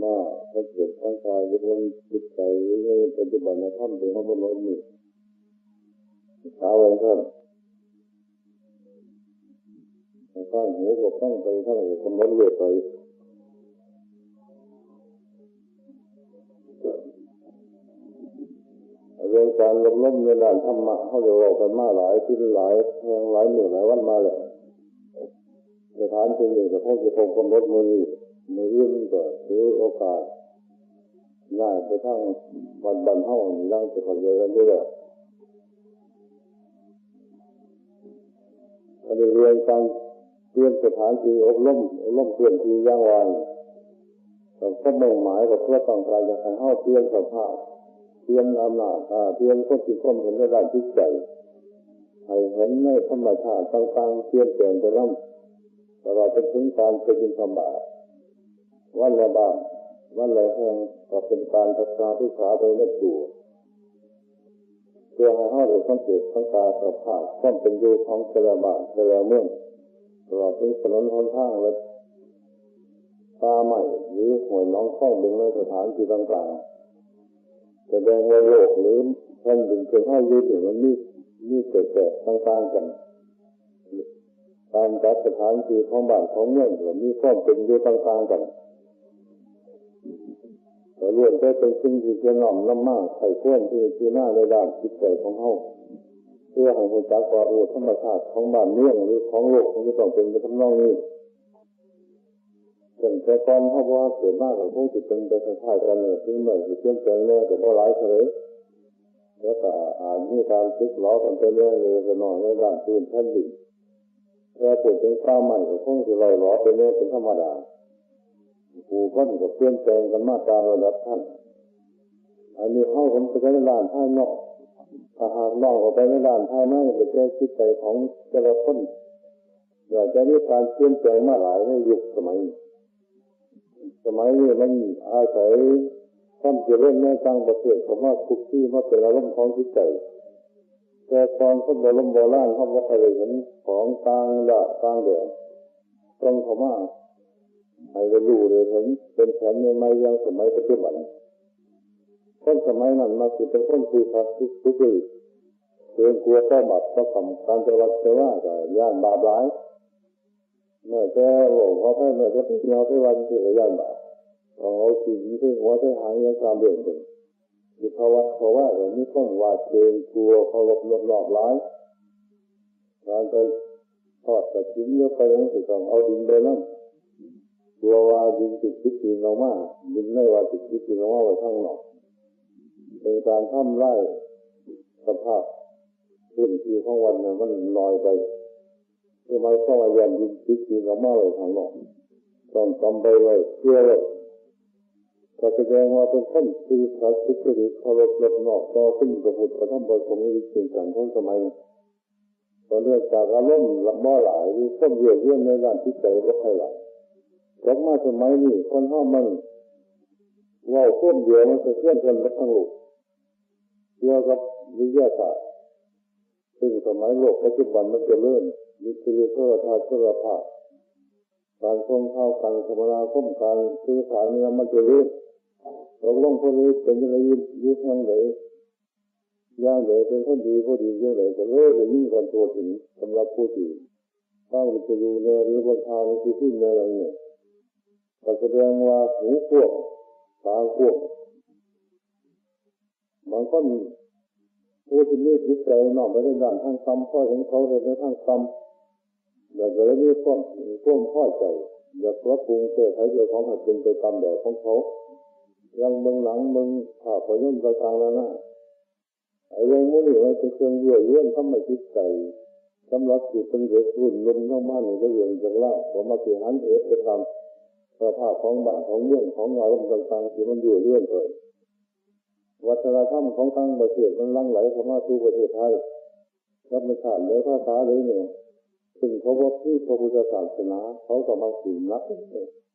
มาทั้งเกิดทั้งกายเป็นวันจิตใจในปัจจุบันธรรมเป็นของมนุษย์นี่สาวอะไรท่านข้างหูก็ตั้งไปข้างหูกำลังเลื่อยไปเรื่องการลบล้มในด้านธรรมะเขาจะบอกกันมาหลายที่หลายแห่งหลายหมู่หลายวันมาแล้วสถานที่หนึ่งก็คงจะคงกำหนดมือเรื่องก็ถือโอกาสง่ายไปทั้งวันเท่านี้ร่างจะขอเยอะกันด้วยแล้วอันนี้เรื่องการเตรียมสถานที่อบรมเตรียมที่ย่างวานแต่ก็มุ่งหมายกับเพื่อต้องการจะให้เข้าเตรียมสภาพเตรียมอำนาจเตรียมคนที่คนเห็นในด้านจิตใจให้เห็นในธรรมชาติต่างๆเตรียมแปลงไปแล้วตลอดจนถึงการเป็นธรรมะวันละบ้างวันละแห่งก็เป็นการทัศนศึกษาโดยไม่ตัวเพื่อให้เขาได้สังเกตสังการสภาพความเป็นอยู่ของแต่ละบ้านแต่ละเมืองตลอดถึงถนนหนทางและป่าไม้หรือห้วยน้องคลองบึงในสถานที่ต่างๆแสดงว่าโลกหรือแผ่นดินเป็นให้ยืดถึงมันมีเกิดแต่ต่างๆกันการจัดสถานที่ของบ้านของเมืองมีความเป็นอยู่ต่างๆกันแต่ล้วนแต่เป็นสิ่งที่จะน้อมนำมาไถ่ควรที่หน้าในด้านจิตใจของเขาเพื่อให้รู้จักว่าธรรมชาติของบ้านเมืองหรือของโลกมันจะต้องเป็นไปทำนองนี้แต่ตอนเขาว่าเกิดมากกับพวกที่เป็นไปคล้ายๆกันเนี่ยถึงแม้จะเปลี่ยนแปลงแน่แต่ก็หลายเลยแล้วก็อาจมีการซึกล้อกันไปเรื่อยๆจะหน่อยในด้านพื้นแผ่นดินแต่ปวดเป็นข้าวใหม่ก็คงจะลอยล้อไปเรื่อยเป็นธรรมดาผู้คนก็เปลี่ยนแปลงกันมาตามระดับท่านอันนี้เข้าผมจะในด้านภายนอกถ้าหากนอกออกไปในด้านภายในจะแก้จิตใจของแต่ละคนอยากจะมีการเปลี่ยนแปลงมาหลายในยุคสมัยนี้มันอาศัยความเจริญในต่างประเทศผมว่าทุกที่มาเป็นอารมณ์ของจิตใจแต่ตอนคนโบราณเขาบอกอะไรเห็นของต่างดาวต่างแดนตรงเขามาให้เราดูเลยเห็นเป็นแผนใหม่ๆยังสมัยปัจจุบันคนสมัยนั้นมาคือเป็นคนที่พักที่สุขดีเกินกลัวต่อบาปต่อกรรมการจะวัดจะว่าแต่ย่านบาปร้ายเมื่อแกบอกว่าเมื่อจะไปเที่ยวไปวันที่ระย่านบาปเอาสิ่งที่หัวที่หางยังตามเรื่องกันมีภาวะเพราะว่าเราไม่ต้องวาดเกรงกลัวเคารพหลอกร้ายการไปทอดกระถิ่นเยอะไปนั่นคือต้องเอาดินไปนั่นตัวว่าดินติดดินเรามาดินไม่ว่าติดดินเรามาไว้ข้างนอกเป็นการทำไล่สภาพพื้นที่ของวันนั้นมันลอยไปทำไมต้องเอายันดินติดดินเรามาไว้ข้างนอกต้องทำไปไว้เพื่อก็แสดงว่าเป็นคนที่ขาดสิทธิเคารพหลบนอกต่อขึ้นกับพุทธธรรมประสงค์ในสิ่งต่างของสมัยตอนเรื่องจากอารมณ์ละม่อหลายหรือข้อเยื่อเยื่อในด้านจิตใจก็ให้หลายจากมาสมัยนี้คนห้ามันว่าข้อเยื่อมันจะเคลื่อนกันไปทั้งโลกเกี่ยวกับวิทยาศาสตร์ซึ่งสมัยโลกปัจจุบันมันจะเริ่มวิทยุโทรทัศน์โทรภาพการส่งข่าวการคมนาคมการสื่อสารเนี่ยมันจะเริ่มตกลงคนนี้เป็นอะไรยึดแห่งไหนย่างไหนเป็นคนดีผู้ดีเยอะเลยก็เลยจะยิ่งกันตัวถึงสำหรับผู้ดีต้องจะอยู่ในหรือบนทางที่ที่ในอะไรเนี่ยก็แสดงว่าหูพวกตาพวกบางคนผู้ที่มีจิตใจนอกไปในด้านทางซ้ำพ่อเห็นเขาในทางซ้ำอยากจะได้มีความพ่อใจอยากปรับปรุงแก้ไขเรื่องของให้เป็นไปตามแบบของเขายังเมืองหลังเมืองข่าวพยนต์ต่างๆแล้วนะไอ้เรื่องนี้มันเป็นเครื่องเยื่อเยื่อทำให้จิตใจสำหรับจิตเป็นเด็กรุ่นลมเข้ามาในเรื่องจากเล่าผมมาเกี่ยหันไปทำสภาพของบ้านของเมืองของอารมณ์ต่างๆที่มันเยื่อเยื่อเลยวัฒนธรรมของต่างประเทศมันลั่งไหลเข้ามาสู่ประเทศไทยรับประทานเลยภาษาเลยเนี่ยซึ่งเขาบอกที่พระพุทธศาสนาเขาก็มาสื่อนัก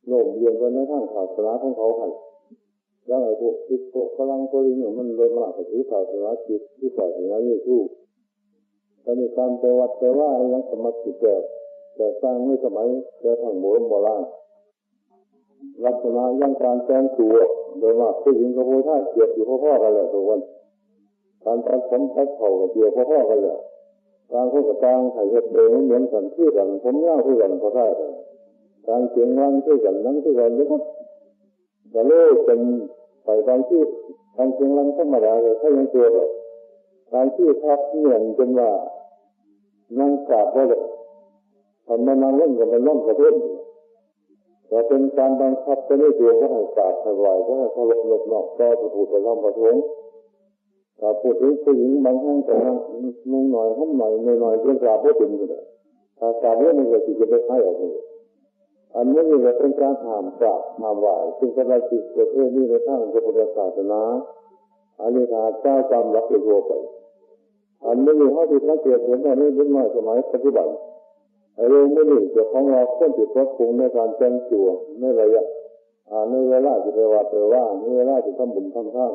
โน้มเรียนกันในทางศาสนาของเขาให้แล้วไอ้พวกที่พวกพลังตัวนี้มันเลยมาจากที่ศาสนาจิตที่ศาสนานี่ทู่แต่ในการไปวัดไปว่ายังสมัครจิตแต่สร้างไม่สมัยแต่ทางโบราณ ลักษณะอย่างการแต่งตัวโดยมากผู้หญิงกับผู้ชายเกี่ยวพ่อๆกันแหละทุกคนการตัดผมตัดเข่ากับเกี่ยวพ่อๆกันแหละการพูดกับต่างให้เหตุเดิมเหมือนกันที่กันผมยาวที่กันก็ได้การเสียงรังที่กันนั่งที่กันแล้วก็จะเลิกเป็นไปบางที่การเสียงรังธรรมดาเลยถ้ายังตัวแบบการที่ทับเหมือนจนว่านั่งกราบก็เลยทำมานั่งเล่นกับมันล่องกระเพื่อมแต่เป็นการบังคับจะไม่ตัวก็ให้กราบให้ไหวก็ให้เขาหลบนอกก็จะพูดไปทำประท้วงถ้าพูดถึงผู้หญิงบางครั้งแต่นุ่งหน่อยห้มหน่อยหน่อยเรื่องกราบไม่ถึงเลยถ้ากราบเรื่องมันก็จะไปให้ออกเลยอันนี้ก็เป็นการห้ามกราบห้ามไหวซึ่งเป็นสิ่งประเภทนี้ในทางพุทธศาสนาอันนี้ถ้าเจ้าจำรับไปรวมไปอันนี้เขาที่สังเกตเห็นว่านี่เป็นมาสมัยปัจจุบันไอ้เรื่องนี้จะของเราคนติดวัดคงในการแต่งตัวในระยะในเวลาที่ไปวัดไปว่าในเวลาที่ทำบุญทำทาน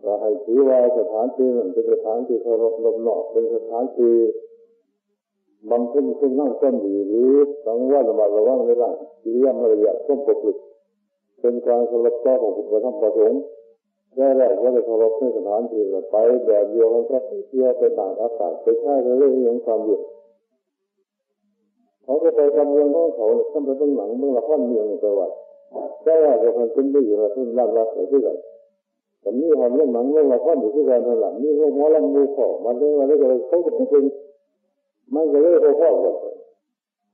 ก็ให้ถือว่าสถานที่นั้นเป็นสถานที่เคารพนอบน้อมเป็นสถานที่บำเพ็ญคุณงามความดีหรือสังวรระวังในร่างกิริยามารยาทต้องประพฤติเป็นการเคารพต่อของพระธรรมประสงค์ได้แรกว่าจะเคารพในสถานที่ไปแบบเดียวกันก็เที่ยวไปต่างอากาศไปใช้เรื่องอย่างความเดือดเขาก็ไปทำเรื่องของเขาทำไปตั้งหลังเมื่อละพันเมืองในประวัติแต่ว่าจะทำเป็นได้อยู่ละทุ่นรักๆที่ไหนแต่นี่ทำเรื่องหนังเรื่องละพันอยู่ที่การหลังนี่เรื่องหมอลำมูขอมันเลยว่าเลยเขาก็เป็นมันก็เลยพ่อๆกัน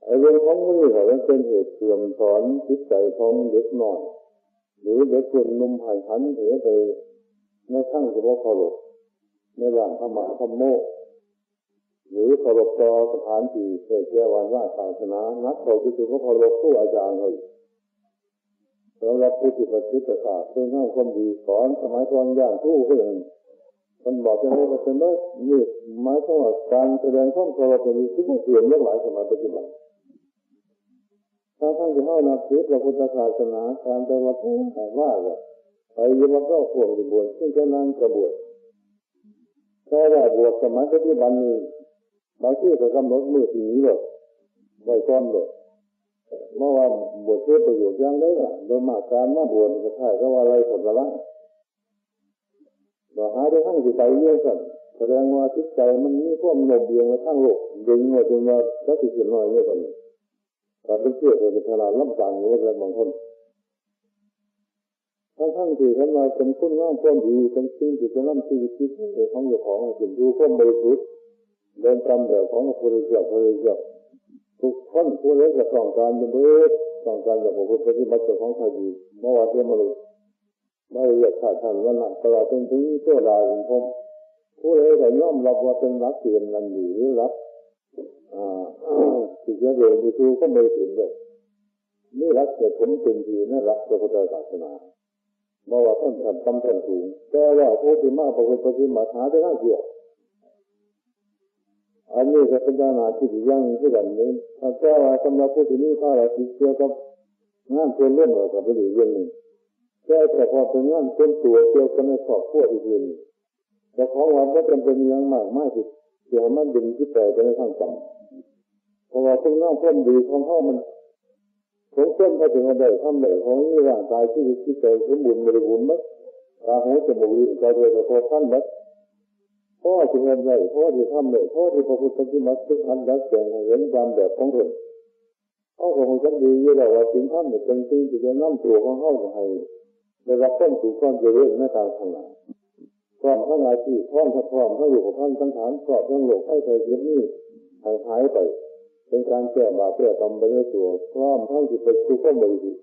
ไอ้เรื่องของนี้เขาเป็นเหตุเสื่อมสอนจิตใจของเด็กน้อยหรือเด็กคนนุ่มหันหันเหไปในทั้งเฉพาะเคารพในหลังธรรมะธรรมโมหรือเคารพต่อสถานที่เกิดแก่วันว่าศาสนานักเขาจะถือว่าเคารพผู้อาจารย์เลยสำหรับผู้ที่ปฏิบัติศาสตร์เพื่อให้ความดีสอนสมัยก่อนอย่างผู้ก็อย่างมันบอกจะให้เป็นเมื่อนี่หมายถึงว่าการแสดงความเคารพเป็นสิ่งที่เปลี่ยนเรื่องหลายสมัยปัจจุบันถ้าท่านจะเข้านับถือพระพุทธศาสนาการไปวัดว่าไปยึดวัดก็ควรจะบวชซึ่งจะนั่งกระบวชแค่ว่าบวชสมัยปัจจุบันนี้บางที่ก็กำหนดมือสีนี้เลยไว้ก่อนเลยเมื่อว่าบวชเพื่อประโยชน์อย่างไรล่ะโดยมากการมาบวชก็ใช่ก็ว่าอะไรผลละเราหาได้ทั้งจิตใจเยอะกันแสดงว่าจิตใจมันมีความโน้มเอียงมาทั้งโลกดึงมาจนว่าจะติดสินน้อยเยอะกันแต่เป็นเชื่อเป็นขนาดลำต่างเยอะเลยบางคนทั้งที่ท่านมาเป็นคุณงามความดีเป็นสิ่งที่จะนำชีวิตของเจ้าของให้ถึงรู้ความบริสุทธิ์เดินตามแบบของพระพุทธเจ้าทุกคนผู้ใดจะต้องการเป็นเอกต้องการแบบพระพุทธปฏิบัติของใครดีเมื่อวานเที่ยงมาเลยไม่เรียกขาดท่านว่าหนักตลอดจนถึงเจ้าลายของผมผู้ใดแต่ย่อมรับว่าเป็นรักเกียรตินันดีหรือรับสิ่งที่เรียนดูก็ไม่ถึงเลยนี่รักแต่ผมเป็นทีนั่นรักพระพุทธศาสนาเมื่อว่าท่านทำท่านสูงแต่ว่าผู้ที่มาประพฤติปฏิบัติหาได้ง่ายเดียวอันนี้จะเป็นการหาที่ดีอย่างที่แบบนี้ถ้าแก้ว่าสำหรับผู้ที่นี่ถ้าเราติดเชื้อกับงานเป็นเรื่องเรากับไปดูเรื่องนี้แต่พอเป็นงานเป็นตัวเกี่ยวกับในครอบครัวอื่นแต่ของเราก็เป็นอย่างมากไม่ติดเกี่ยวมันดึงที่แต่ไปในทางต่ำเพราะว่าคุณงามความดีของเขามันของเส้นไปถึงอะไรทำเลยของนี่ร่างกายที่จิตใจสมบูรณ์บริบูรณ์มั้ยตาหูจมูกลิ้นกายใจแต่พอท่านมั้ยพ่อที่เงินได้พ่อที่ทำเลยพ่อที่พระพุทธเจ้าทุกท่านรักแสงเห็นตามแบบของตนเขาคงจะดีอยู่แล้วว่าสิ่งทำเนี่ยเป็นสิ่งที่จะนำตัวของเขาให้ได้รับต้นสู่ความเจริญในทางข้างหน้าความข้างหน้าที่พร้อมถ้าพร้อมเขาอยู่กับท่านสังขารกรอบทั้งโลกให้ใจเย็นนี่หายไปเป็นการแก้บาปแก้กรรมไปในตัวพร้อมทั้งที่เป็นทุกข์ก็บริสุทธิ์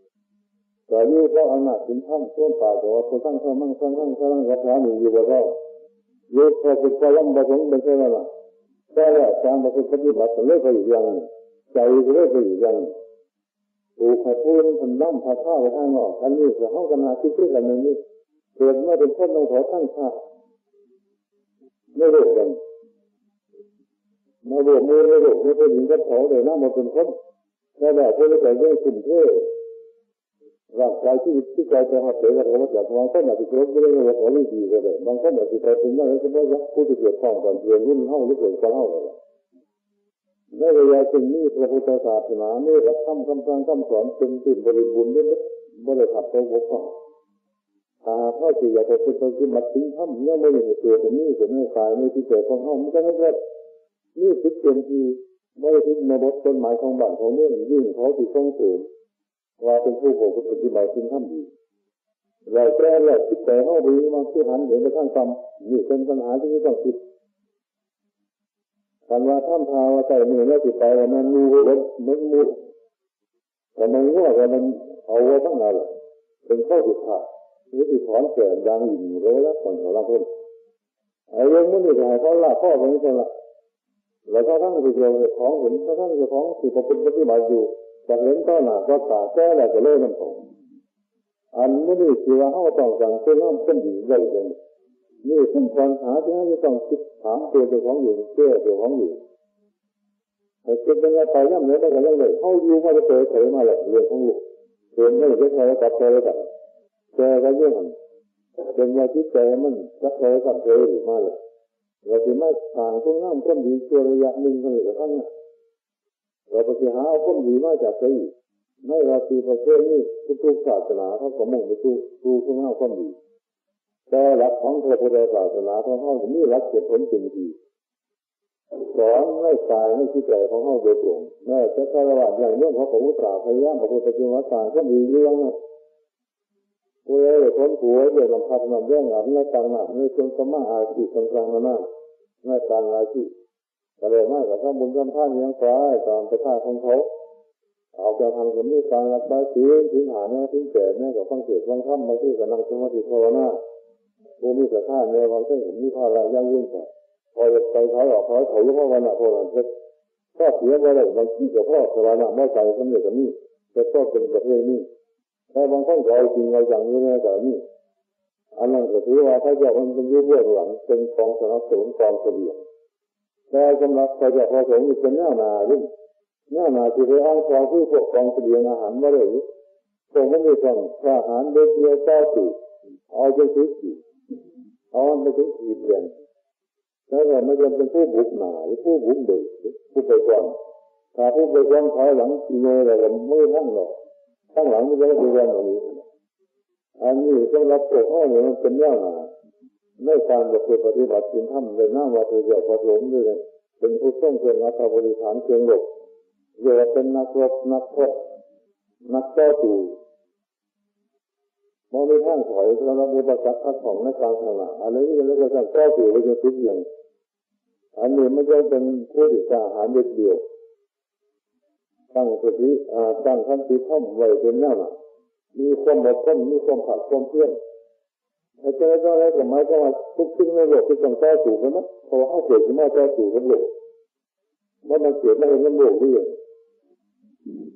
แต่นี่เพราะอำนาจสินธรรมท่วมปากว่าคนทั้งทั้งมั่งทั้งรักษาหนึ่งอยู่บ่ได้ยึดพอจิตใจลำบากลงไปใช่ไหมล่ะแต่ว่าการปฏิบัติเลิกไปอยู่ยังใจเลิกไปอยู่ยังถูกขัดขืนทำน้ำพาข้าวไปข้างนอกอันนี้คือห้องกันนาคิดด้วยกันนี้เกิดมาเป็นคนต้องขอตั้งชาไม่เลิกกันมาบวชมือไม่เลิกไม่เป็นหญิงกับเขาเลยนะมาเป็นคนแต่แบบพวกเราใจเรื่องสุ่มเท่ร่างกายที่ใจจะหักเหกันมาจากบางคนอาจจะเกิดไม่ได้ว่าเขาไม่ดีก็ได้บางคนอาจจะไปเป็นอะไรก็ไม่ยักผู้ที่เกี่ยวข้องกับเรื่องรุ่นเท่าหรือเกิดกันเท่าเลย ในระยะจึงนี้พระพุทธศาสนานี่รับคำสั่งคำสอนเป็นสิ่งบริบูรณ์ด้วยบริขัดตัวบกพร่องถ้าที่อยากจะเป็นปฏิบัติถึงธรรมเนี่ยไม่ได้เกิดแต่นี่เกิดในกายในที่เกิดของเขามันก็ไม่ได้นี่คิดเต็มที่ไม่ได้คิดในบทต้นหมายของบ้านของเมืองยิ่งเขาที่ส่งเสริมว่าเป็นผู้ปฏิบัติถึงธรรมดีเราแก้แล้วคิดแต่เขาดีมาที่หันเห็นไปข้างต่ำนี่เป็นปัญหาที่ต้องคิดการว่าท่ามทาวใจมือแล้วจิตใจมันมูรถมันมูแต่มันง่วงมันเอาไว้ตั้งนานละเป็นข้อผิดพลาดนี่ที่ถอนแก่ดังอยู่เลยแล้วก่อนของเราเพิ่มไอ้ยังไม่ได้หายเขาละข้อตรงนี้ละแล้วถ้าท่านไปเจอของเห็นถ้าท่านจะของที่เขาเป็นปฏิบัติอยู่จากเห็นต้นหนาก็ตาแก้แหละก็เลยมันตรงอันไม่ได้คิดว่าเขาต้องสั่งเพื่อน้ำเพื่อนดีได้เลยนี่เป็นปัญหาที่เราต้องคิดถามตัวเจ้าของอยู่เชื่อเจ้าของอยู่แต่คิดยังไงไปย่ำเนื้อได้ก็ยังเลยเขาอยู่มาจะเจอเฉยมาแหละเรื่องของลูกเห็นไม่ได้ใครกับใครกับแกก็เยอะหันเป็นยาที่แกมันรักใครกับเธออยู่มาเลยเราถึงไม่ต่างต้องน้ำต้นดีเชื่อระยะหนึ่งคนอื่นกับท่านเราไปหาเอาต้นดีมาจากใครไม่เราตีประเทศนี้ทุกศาสนาเขาก็มุ่งไปดูข้างหน้าต้นดีแต่หลักของพระพุทธศาสนาของเขานี่หลักเกิดผลจริงทีสอนไม่ตายไม่คิดใจของเขาโดยตรงแม้จะใช้ระหว่างอย่างเรื่องของพระพุทธศาสนาพยายามพระพุทธเจ้าต่างก็ดีเรื่องผู้ใดคนผัวเรื่องลำพัดนำเรื่องอันนี้ต่างหน้าในส่วนสมาอาชีพต่างๆนั่นในการอาชีพแต่เลยมากกับข้าบุญกำท่านยังฟ้าตามประท่าของเขาเอาจะทำคนนี้การรักษาศีลถึงหาแน่ถึงแก่แน่กับฟังเสียงฟังธรรมบางที่ก็นั่งสมาธิภาวนาผู้มีศรัทธาในบางที่ผมมีภาระยั่งยืนแต่พอจะไปเขาออกเขายกว่าวันละคนละก็เสียไปเลยบางที่กับพ่อสบายหนักไม่ใจคนเดียวกันนี่แต่ก็เป็นประเภทนี้แต่บางท่านก็เอาจริงเอาอย่างนี้นะแต่นี่อันนั้นก็ถือว่าถ้าจะมันเป็นยืดเบื้องหลังเป็นกองสนับสนุนกองเสบียงแต่สำหรับใครจะพอสมมีเป็นหน้านาลุ่มหน้านาที่ไปอ้างความที่พวกกองเสบียงอาหารมาเลยคงไม่มีทางอาหารเด็กเดียวต่อสู่เอาจนถึงขีดเอาไปถึงขีดเรียนแล้วก็ไม่ยังเป็นผู้บุกหนาหรือผู้บุกเบิกผู้ไปก่อนถ้าผู้ไปก่อนถอยหลังกิโลอะไรก็ไม่ทั้งหรอกทั้งหลังไม่ได้ไปเรียนแบบนี้อันนี้ต้องรับตัวข้อเนี่ยมันเป็นแนวหนาในการปฏิบัติศีลธรรมในหน้าวัดเดียวพอหลงด้วยเป็นผู้ต้องเกินอัตบริฐานเกินหลบเรียกว่าเป็นนักรบนักพจนักต่อสู้มองในทางถอยแล้วเราอุปสรรคของในการทำงานอันนี้เรียกว่าการต่อสู้ไปจนถึงอย่างอันนี้ไม่ใช่เป็นผู้ที่จะหาเด็ดเดียวตั้งสติตั้งขันติท่อมไว้เป็นแนวหนามีความอดทนมีความผัดความเพียรแต่จะได้อะไรก็หมายความว่าทุกสิ่งในโลกที่ต้องต่อสู้กันนะเพราะเขาเกิดขึ้นมาต่อสู้กันโลกว่ามันเกิดมาเองโลกนี่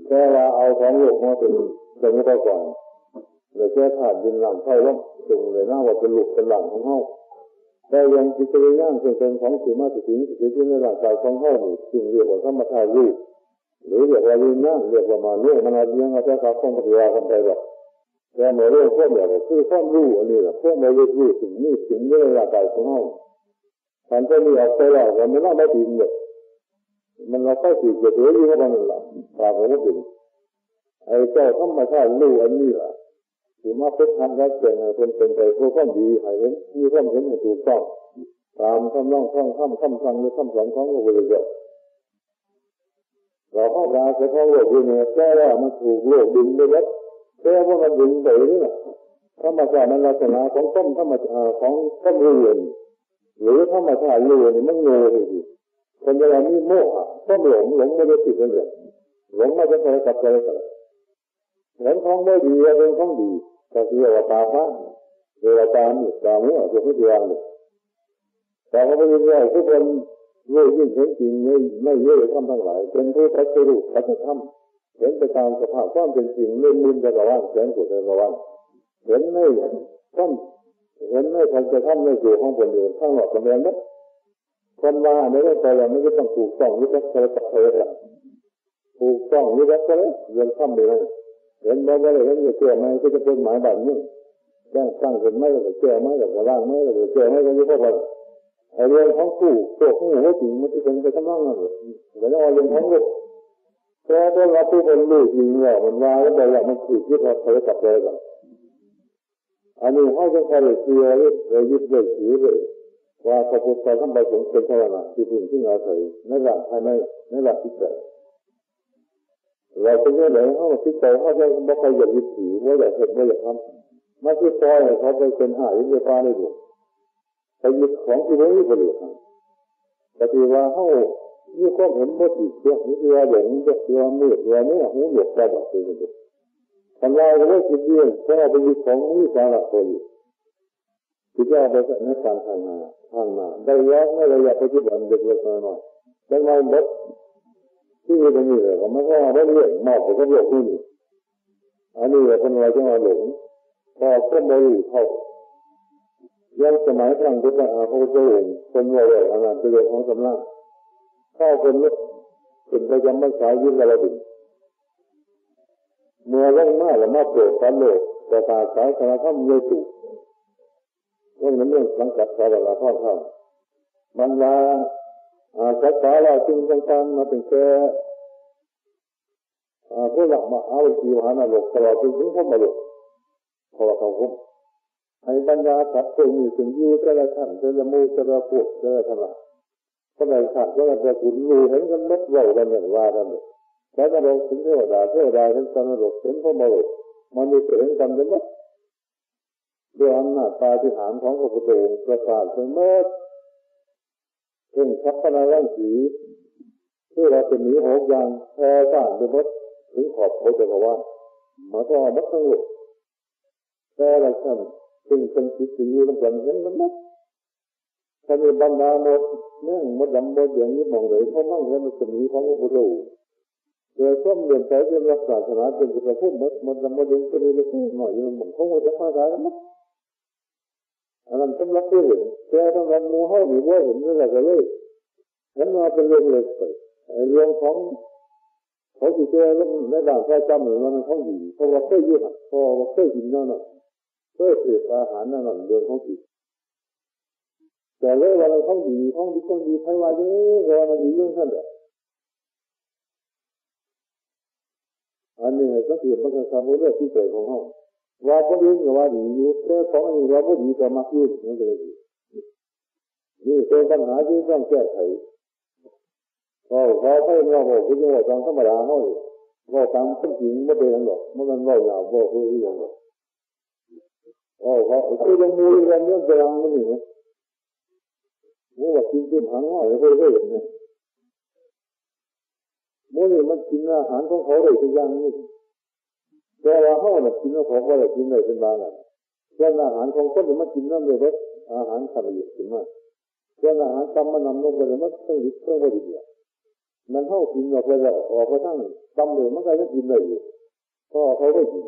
แต่ว่าเอาของโลกมาเป็นสมมติก่อนเลยแค่ผ่านดินหลังเข้าว่าจึงเลยน่าว่าเป็นหลุกเป็นหลังของเขาแต่ยังจิตวิญญาณเป็นของสิ่งมาสิ่งที่ในร่างกายของเขานี่จึงเรียกว่าธรรมชาติรูปหรือเรียกว่าวิญญาณเรียกว่ามาโนมันอาจยังอาจจะขับข้องปฏิวัติกันไปหรอกแต่เมื่อเรื่องพวกเนี่ยคือความรู้อันนี้แหละพวกเราเรียกรู้สิ่งนี้สิ่งนี้ในร่างกายของเขาท่านจะมีออกไปแล้วเราไม่น่าได้ถึงเลยมันเราเข้าสู่เกิดเหตุอยู่ว่ามันหลับตาของมันถึงไอ้เจ้าธรรมชาติรู้อันนี้แหละที่มาพุทธันรักเก่งเป็นไปเพื่อความดีให้เห็นมีความเห็นให้ถูกต้องตามคำร้องคำสั่งหรือคำสอนของพระพุทธเจ้าเราเข้าราจะเข้าโลกอยู่เนี่ยแก้ว่ามันถูกโลกดึงไปแล้วแก้ว่ามันดึงไปนี่แหละธรรมชาติมันลักษณะของต้นธรรมชาติของต้นรู้หรือธรรมชาติรู้นี่มันโง่ทีคนเวลานี้โมหะต้นหลงไม่ได้ติดเลยหลงไม่ได้ใครกับใครกันเห็นของไม่ดีเป็นของดีก็คือว่าตาฟ้าเวลาตาหนึ่งตาเมื่อจะพิจารณาเลยแต่ก็ไม่ได้ทุกคนรู้ยิ่งเห็นจริงไม่เยอะทำทั้งหลายเป็นผู้ทัศรู้ทัศธรรมเห็นไปตามสภาพความเป็นจริงเล่นมือจะกระว่างแสงสุดจะกระว่างเห็นไม่ทันจะทำไม่สู่ของคนอื่นข้างหลังกำแพงนั้นคนว่าในเรื่องใจเราไม่ต้องถูกต้องยึดรักอะไรกับใครละถูกต้องยึดรักอะไรเรื่องทำไปเลยเห็นได้เลยเห็นจะเกี่ยวไหมก็จะเป็นหมายแบบนี้แจ้งตั้งเป็นไม่ก็เกี่ยวไหมก็จะล่างไหมก็จะเกี่ยวไหมก็ยึดพวกเรา เรื่องของผู้ตัวของหัวจริงมันจะเป็นไปทั้งนั้นเลยแต่ถ้าเรื่องของโลกแต่ถ้าเราผู้เป็นลูกจริงเนี่ยมันว่าแล้วแต่ว่ามันคือยึดเราเคยกับเลยกันอันนี้เขาจะคอยเชื่อเลยยึดเลยถือเลยว่าพระพุทธเจ้าท่านประสงค์เป็นพระนะที่พึ่งที่อาศัยในหลักภายในหลักจิตใจเราเป็นยังไงเขาจิตใจเขาจะไม่ค่อยอยากยึดถือว่าอยากเห็นว่าอยากทำไม่ใช่ปล่อยเขาไปเป็นหายึดไปฟ้าได้ดูไปยึดของที่ไม่มีประโยชน์แต่ที่ว่าเขามีความเห็นว่าติดเชื้อนี่คือว่าหลงเชื้อมืดเชื้อเนี่ยหูหยกกระดับไปเลยทำลายก็ไม่คิดเรื่องเพราะไปยึดของมีสาระตัวอยู่คิดว่าไปในการทางมาได้แล้วไม่ได้อยากไปที่บันเด็กเล็กน้อยได้ไม่หมดที่ตรงนี้เลยมันก็ไม่เรื่องมากกว่าโลกนี่อันนี้เป็นอะไรที่มาหลงพอก็ไม่รู้เท่ายังสมัยครั้งพุทธะพระพุทธองค์เป็นว่าอะไรขนาดเป็นเรื่องของสำนักเข้าเป็นลึกเป็นประจำไม่สายยิ่งกระดิ่งเมื่อลงมาแล้วมาโปรดสันโลกแต่ตาสายสารพัดเยตุเรื่องสังกัดสารพัดข้าวมันว่าศึกษาเราจึงต่างๆมาเป็นแค่ผู้หลักมาเอาชีวานาโลกตลอดจนถึงพมโลกพอเขาคุ้มให้บรรดาสัตว์ตัวมีถึงยูแต่ละขั้นแต่ละมูแต่ละพวกแต่ละขนาดก็ได้ขาดก็ได้ขุนรูเห็นกันมัดว่ากันอย่างว่ากันเลยแล้วนรกถึงเทวดาถึงสันนรกถึงพมโลกมันมีเห็นกันเป็นมัดด้วยอำนาจปาฏิหาริย์ของพระพุทธองค์ประกาศถึงเมื่อถึงชักพนาร่างสีเพื่อเราจะหนีหกอย่างแพ้ต้านไปหมดถึงขอบโลกจักรวาลมาก็มัดทั้งโลกแต่ละชั้นซึ่งเป็นจิตที่อยู่ในกันเห็นมันมัดถ้ามีบรรดาหมดแม่งหมดดำหมดอย่างนี้มองเลยเพราะมั่งเห็นมันจะหนีของพระพุทธองค์โดยส้มเดินไปเรื่องรักษาศาสนาเป็นจะพูดหมดดำหมดอย่างก็เลยหน่อยอยู่หม่องเขาจะมาได้มั้งอันนั้นสำหรับผู้เห็นแต่สำหรับมูห้อยหรือว่าเห็นนั่นแหละก็เลยเห็นมาเป็นเรื่องเล็กไปเรื่องของเขาสิเจอแล้วในด่านใช้จำหรือมันของดีเพราะว่าเคยยืดเพราะว่าเคยกินนั่นน่ะเคยเสพอาหารนั่นน่ะเรื่องของดีแต่เรื่องอะไรของดีใครว่าเยอะก็มันดีเรื่องท่านแหละอันนี้ก็เกี่ยวกับการเรื่องที่เกิดของเขาว่าพอดีกับว่าดีอยู่แต่ของอันนี้ว่าพอดีก็มักยุ่งนั่นเลยนี่เป็นปัญหาที่ต้องแก้ไขเขาให้เราบอกคุณจะว่าตามธรรมดาเขาว่าตามขั้นจริงไม่เป็นหรอกมันว่าหยาบว่าคืออย่างหรอกเขาคือยังมีเรื่องกลางมันอยู่นะว่ากินหางอะไรก็ได้เห็นนะมันกินอาหารของเขาได้ทุกอย่างนี่แต่ว่าเขาเนี่ยกินแล้วเขาก็ได้กินได้เป็นบางอย่างแต่อาหารของคนเนี่ยมันกินน้ำเลยว่าอาหารขัดอยู่ถึงมากแต่อาหารตำมันนำลงไปเลยมันต้องดิบต้องไม่ดีอ่ะมันเข้ากินออกไปแล้วออกไปทั้งตำเลยมันก็ยังกินได้อยู่เพราะเขาไม่กิน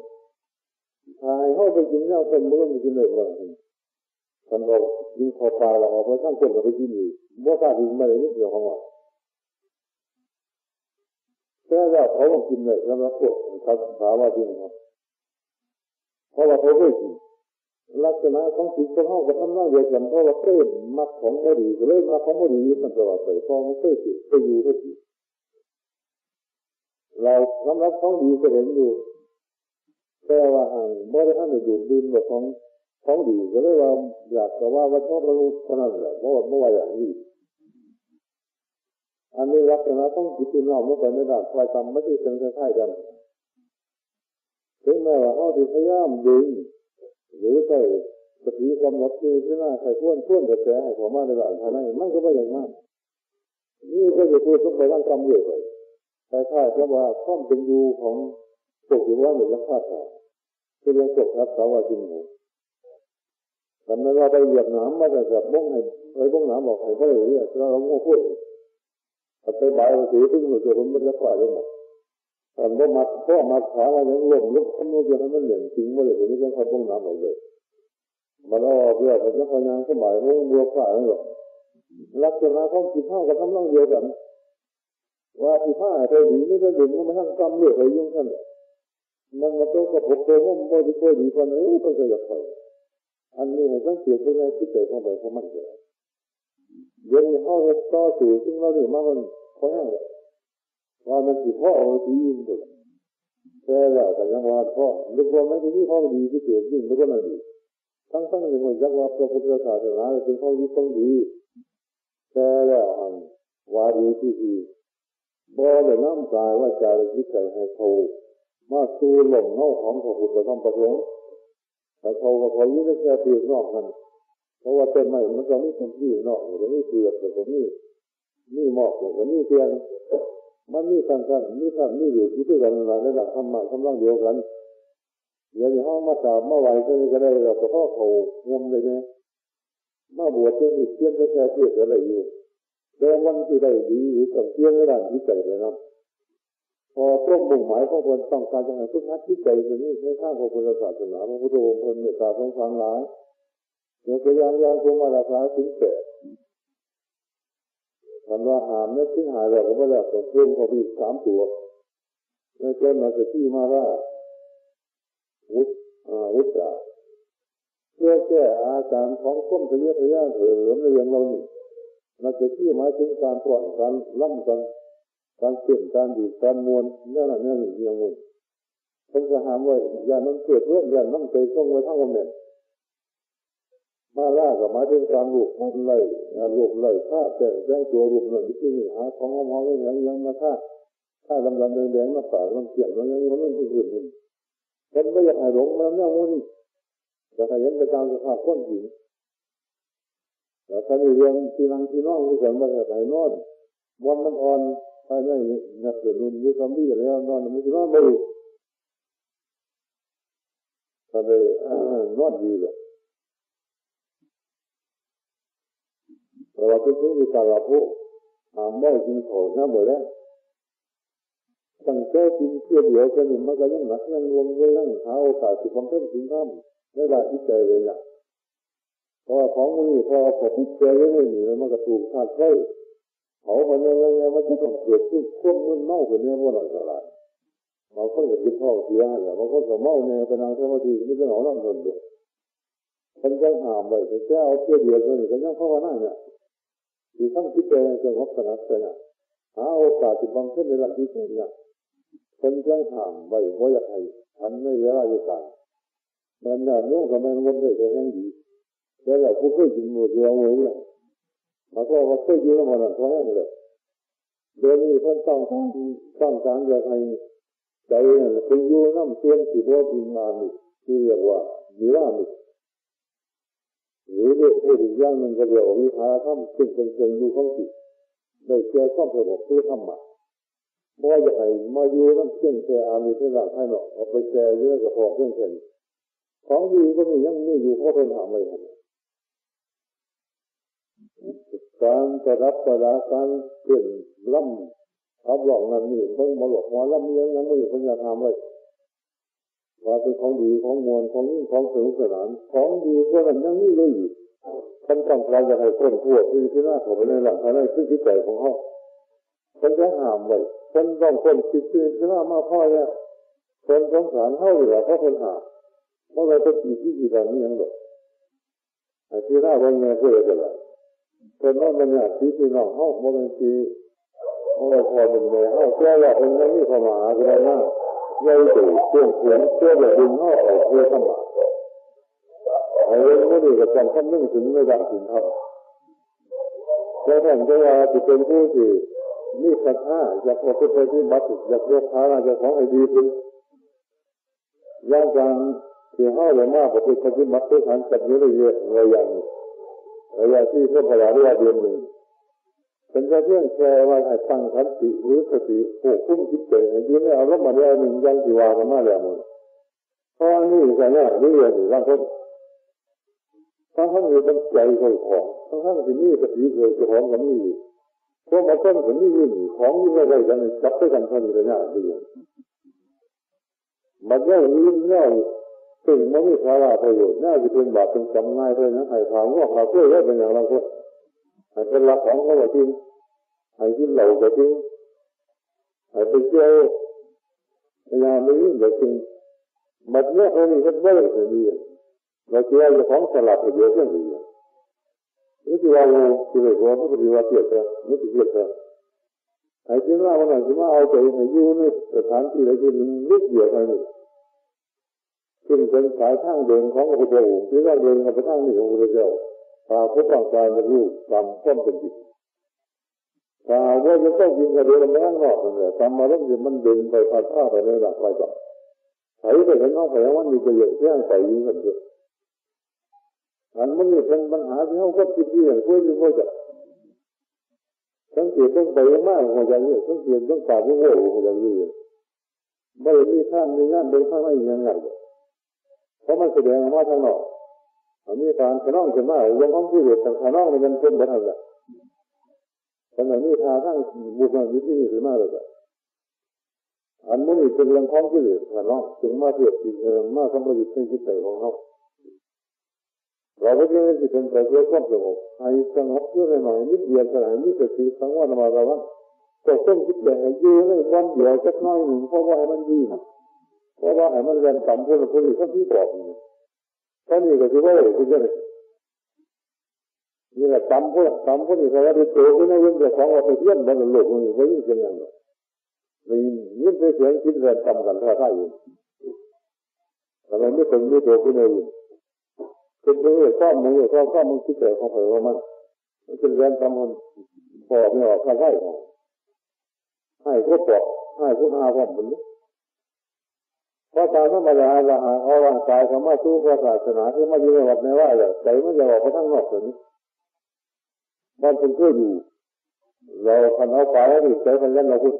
ถ้าเขาไปกินแล้วคนมันก็ไม่กินเลยว่าคนเรายิงคอปลาเราออกไปทั้งคนเราไปกินอยู่บ่กล้ากินมาเลยนิดเดียวของเราแต่ว่าเขาต้องกินเลยแล้วพวกเขาถามว่าจริงครับเพราะว่าเขาไม่กินลักษณะของจิตของเขาก็ทำหน้าเดียวกันเพราะว่าเคยมักของไม่ดีก็เลยมักของไม่ดีมันตลอดไปพอมันเคยติดไปอยู่ก็ติดเราสำหรับของดีก็เห็นอยู่แต่ว่าไม่ได้ท่านอยู่ดื่มกับของดีก็เลยว่าอยากแต่ว่าชอบเราขนาดนั้นแหละเพราะว่าไม่ว่าอย่างนี้อันนี้ลักษณะของจิตเราเมื่อไปในด้านฝ่ายธรรมไม่ใช่เป็นคล้ายๆกันถึงแม้ว่าเขาที่พยายามดึงหรือใส่สติกำหนดที่หน้าใส่ท่วนกระแสให้ผมมาในด้านภายในมันก็ไม่อย่างนั้นนี่ก็จะพูดต้องไปร่างกำเยอะไปคล้ายๆกับว่าข้อมเป็นอยู่ของพวกที่ว่าเหมือนกับข้าศึกที่เรียกพวกรักษาวาจริงหูแต่เมื่อเราไปเหยียบน้ำมาจากบ้งให้ไปบ้งน้ำบอกให้เขาเลยเนี่ยเราก็พูดไปบ่ายเราถือถึงหนูจะคนมันจะฝ่ายเลยหมดตอนว่ามาพ่อมาถามว่าอย่างลมลุกขึ้นมาเยอะนั้นมันเหลี่ยมจริงว่าเลยคนนี้ยังคอยบ้งน้ำออกเลยมันเอาเพื่อมันจะพยายามสมัยมันบัวฝ่ายนั่นหรอกลักษณะของจิตห้ากับทำนองเดียวกันว่าที่ผ้าเธอหนีไม่ได้ดึงมันทั้งกำเลือดเลยยุ่งท่านนั่งมาโต๊ะกับผมโต๊ะมันบ่ดีคนคนนี้ต้องจะอยากไปอันนี้ให้สังเกตดูในที่เกิดของใบของมันเกิด เดี๋ยวนี้เขาต่อสู่ซึ่งเราเนี่ยมันเพราะงั้นว่ามันสิพ่อเอาทียินตัวแต่แล้วแต่ยังว่าพ่อนึกว่าไม่ที่นี่พ่อดีที่เกิดยิ่งนึกว่านั่นดีทั้งหนึ่งว่าจักว่าพระพุทธศาสนาเป็นข้อดีต้องดีแต่แล้วว่าดีที่ดีบ่ได้น้ำกายว่าใจและจิตใจให้เขามาสู่ลมเงาของพระพุทธธรรมประสงค์แต่เขาก็คอยยึดแค่เปลือกนอกมันเพราะว่าต้นไม้มันจะไม่เป็นที่นอกมันจะไม่เปลือกมันจะไม่หมอกมันจะไม่เพียงมันมีสั้นๆมีสั้นมีหลุดอยู่ด้วยกันในหลักธรรมะคำร้องเดียวกันอย่างนี้ห้องมาจับมาไหวก็ได้เราก็เขางมเลยเนี่ยมาบวชจนอีกเพี้ยนแค่เพี้ยนอะไรอยู่แต่วันที่ได้ดีกับเพี้ยนในด้านที่ใจเลยนะพอต้นมุ่งหมายของคนต้องการจะให้ทุกนัดที่ใจตัวนี้ในข้างของพุทธศาสนาพระพุทธองค์เป็นเมตตาสงสารหลายเดี๋ยวจะยังคงมาราคาถึงแต่ทำว่าหามไม่ทิ้งหายแล้วก็ไม่แล้วต้องเพิ่มเข้าไปอีก3 ตัวในเจ้าหน้าที่มาว่าวุฒิเพื่อแก้อาการของข้นทะเลทะยานเหือมในอย่างเรานี่นักที่หมายถึงการปล่อยการล่ำกันการเก็บการดีการมวลนั่นอย่างนู้นท่านจะหามว่าอย่านั้นเกิดเรื่องอย่านั้นไปต้องไว้ทั้งวันเนี่ยมาล่ากับหมายถึงการลูกมันไล่ลูกไล่ฆ่าแต่ตัวลูกนั่นที่นี่หาของหอมๆยังมาฆ่าดำๆแดงๆมาฝ่ามันเกี่ยงมันยังมันอื่นฉันไม่อยากให้หลงมันเนี่ยมันจะให้เห็นไปตามสภาพก้นหินแต่ถ้าในเรื่องที่นั่งที่น้องที่เกิดมาจากไหนนอนวันมันอ่อนภายในนักเกิดรุ่นยุคสมัยแล้วนอนมันที่นอนไม่รู้ถ้าได้นอนดีเลยเราเป็นผู้มีการรับผู้ไม่กินของน้ำเหมือนแล้วตั้งแต่กินเพื่อเดียวกันนี่มันก็ยังหนักยังรวมเลยยังหาโอกาสที่บำเพ็ญสิ่งทำไม่ได้ที่ใจเลยนะเพราะของนี้พอผมเจอเรื่องนี้มันก็ถูกขาดไส้เขาคนนี้มันจะต้องเกิดขึ้นควบมันเมาคนนี้ว่าหน่อยเท่าไรบางคนก็คิดพ่อเสียแหละบางคนก็เมาเนี่ยเป็นนางสมาธิไม่เป็นหนอนนั่งเงินด้วยฉันจะหามไว้ฉันจะเอาเพื่อเดียวกันนี่ฉันยังเข้ามานั่งเนี่ยที่ทั้งคิดใจจะงบขนาดไหนหาโอกาสที่บำเพ็ญในหลักที่ใจเนี่ยฉันจะหามไว้ว่าอยากให้ฉันไม่เวลาอยู่กลางมันเนี่ยโน้กับมันวนเลยจะแห้งดีแล้วเราผู้เคยกินหมดเดียวเลยเนี่ยมาก็ว่าเคยกินแล้วมันก็แห้งเลยเดี๋ยวนี้ท่านต้องการอยากให้ใจเป็นอยู่น้ำเตี้ยนสีบัวปีงานที่เรียกว่าวิรามิหรือเรื่องพูดอีกอย่างนึงก็เรียกว่าวิหารธรรมซึ่งเป็นเชิงอยู่ของจิตได้แก่ความสงบคือธรรมะเพราะอยากให้มาอยู่น้ำเตี้ยนแก่อามิตรหลักให้เนาะเอาไปแก่เยอะกับพอเพื่อนเช่นของดีก็มียังไม่อยู่เพราะเป็นหามเลยการจะรับประดาการเปลี่ยนล่ำทับหลอกนั่นนี่ต้องมาหลอกมาล่ำยังไม่อยู่ปัญญาธรรมเลยว่าเป็นของดีของมวลของยิ่งของสนุกสนานของดีก็นั้นยังนี่เลยท่านต้องการจะให้คนพวกที่น่าสนใจในหลักฐานในจิตใจของเขาท่านจะห้ามไว้ท่านต้องคนคิดที่น่ามาพ่อเนี่ยคนสงสารเขาอยู่แล้วเพราะคนหาเมื่อไรจะกี่ที่แบบนี้ยังหรอกที่น่าเป็นไงก็เลยจะละคนนั้นมันอยากที่น้องเขาเมื่อไรที่เมื่อไรพอเป็นไงเขาแก้ว่าองค์นั้นนี่เข้ามาก็ได้นะย่อยตัวเชื่อเสียงเชื่อแบบดึงเขาออกเพื่อเข้ามาไอ้เรื่องนี้ก็จำคำนึงถึงไม่ได้ถึงเขาแล้วท่านก็ว่าจะเป็นผู้ที่มีศรัทธาอยากจะไปที่บัตรอยากยกฐานะจะของให้ดีขึ้นย่างการที่เขาเลยมากปฏิบัติด้วยการจับนิ้วเยอะอะไรอย่างที่พระพลาเรียเดือนหนึ่งเป็นเรื่องแค่ว่าให้ตั้งขันติหรือสติควบคุมจิตใจยืนในอารมณ์มาได้หนึ่งยังที่ว่ากันมาแล้วมั้งเพราะนี่ก็เนี่ยเรื่องอยู่บางคนทั้งมีเป็นใจของทั้งที่นี่สติเกิดของกันนี่เพราะมาต้นคนนี้ยิ่งของยิ่งอะไรกันจับด้วยกันเท่านี้เลยนะดีมันแย่ยิ่งแย่ซึ่งมันมีสาระประโยชน์น่าจะเป็นบาปเป็นกรรมง่ายเลยนะให้ถามว่าเราเพื่อเป็นอย่างไรก็ให้เป็นหลักของเขาจริงให้กินเหล้าก็จริงให้ไปเที่ยวงานนี้ก็จริงมันเนี่ยเขามีแค่เบื่อแค่นี้เราเที่ยวของสลับไปเยอะแค่นี้ หรือที่ว่าเราที่เรียกว่าไม่ปฏิวัติเกิดไม่ติดเกิดไอ้ที่ว่าวันนั้นที่ว่าเอาใจให้ยืนในสถานที่อะไรที่มันลึกเดียวกันนี่ซึ่งเป็นสายทางเดินของพระพุทธองค์ที่ว่าเดินไปทางนี้ของพระพุทธเจ้าพาผู้ต้องการบรรลุตามความเป็นจริงถ้าว่าจะต้องยิงกระเด็นแม่งนอกนั่นแหละทำมาแล้วมันเดินไปพาท่าไปในหลักไปต่อใช้ไปเห็นน้องไปว่ามีประโยชน์แค่ใส่ยิงกันด้วยอันมันมีเป็นปัญหาที่เขาก็คิดอย่างคุยอยู่ว่าจะสังเกตต้องไปมากกว่าอย่างนี้สังเกตต้องการที่โง่กว่าอย่างนี้ไม่ได้มีท่านมีงานเป็นข้างในอย่างไรเพราะมันแสดงมาทางนอกมีการขนองขึ้นมายังต้องพูดถึงขนองมันเป็นแบบนั้นแหละขณะนี้ทางทั้งบุคคลวิธีขึ้นมาเลยอันมันนี่เป็นเรื่องของกิเลสขนองถึงมาเทียบมาสมบูรณ์ในจิตใจของเขาเราไม่ได้ที่เป็นแต่เพื่อความสงบให้สงบเพื่อหน่อยนิดเดียวขนาดนี้จะตีสังวรมาแล้วก็ต้องคิดแบบยืนในวันเดียวสักน้อยหนึ่งเพราะว่าให้มันดีเพราะว่าให้มันเรียนต่ำคนละคนอีกคนที่บอกตอนนี้ก็คือว่าคุณจะนี่แหละต่ำคนอีกเขาว่าได้โตขึ้นในเรื่องของว่าไปเที่ยนบนโลกมันไม่ยิ่งเป็นอย่างนั้นมียิ่งไปเสียงคิดเรียนต่ำกันท่าอยู่แต่เราไม่ถึงไม่โตขึ้นในเป็นเรื่องข้อมือคิดแต่ของเผยว่ามันเป็นเรื่องทำมันพอไม่ออกข้าได้ให้ก็ปอกให้ก็หาความมันเพราะการธรรมดาเราเอาร่างกายเข้ามาสู้พระศาสนาที่มาอยู่ในวัดในว่าเลยใจมันจะออกไปทั้งนอกเลยมันเป็นเพื่ออยู่เราคันเอากายให้ใจมันเล่นเราพูด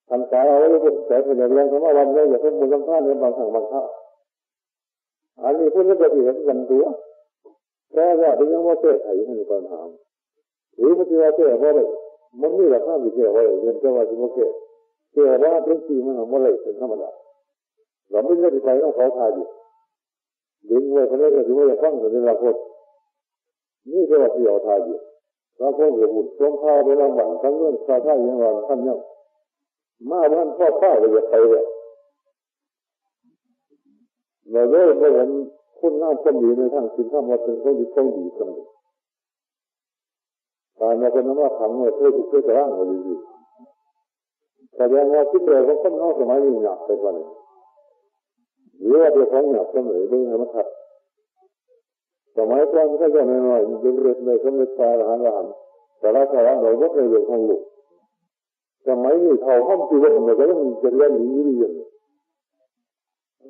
คันกายเอาไว้พูดใจมันจะเลี้ยงคำว่าวันนี้อย่าเพิ่งมุนลำท่าเรื่องบางสั่งบางข้าวอันนี้พูดแล้วจะเห็นกันตัวแค่ว่าเป็นยังว่าเสียไทยให้ตอนถามหรือมันจะว่าเสียว่าอะไรมันมีหลักฐานที่เสียว่าอะไรเรียนจะว่าจะว่าเสียว่าเป็นสีมันของอะไรเป็นธรรมดาเราไม่ได้ใครต้องขอทานอยู่ดึงไว้เขาเลยก็ถือว่าจะฟังถึงเวลาพูดนี่ก็ว่าที่เอาทานอยู่เราพูดอยู่หุ่นทรงข้าวไปลำบากทั้งเรื่องข้าวท่ายังวันท่านยังมาท่านพ่อข้าวเลยไปเลยเราเริ่มเห็นคุณงามความดีในทางศีลธรรมว่าเป็นคนดีเสมอการมาเป็นน้ำว่าขังเมื่อเพื่อถูกเพื่อจะร่างมาดีแสดงว่าคิดเลยว่าคนนอกสมัยนี้หนักไปกว่านี้หรือว่าเป็นของหนักเสมอดึงให้มันขัดสมัยก่อนก็จะน้อยๆเป็นเรื่องในสมัยตาหารแต่ละสาระเราไม่เคยเรื่องของลูกสมัยนี้เท่าห้องชีวิตมันก็ยังจะเรียนหนีเรียน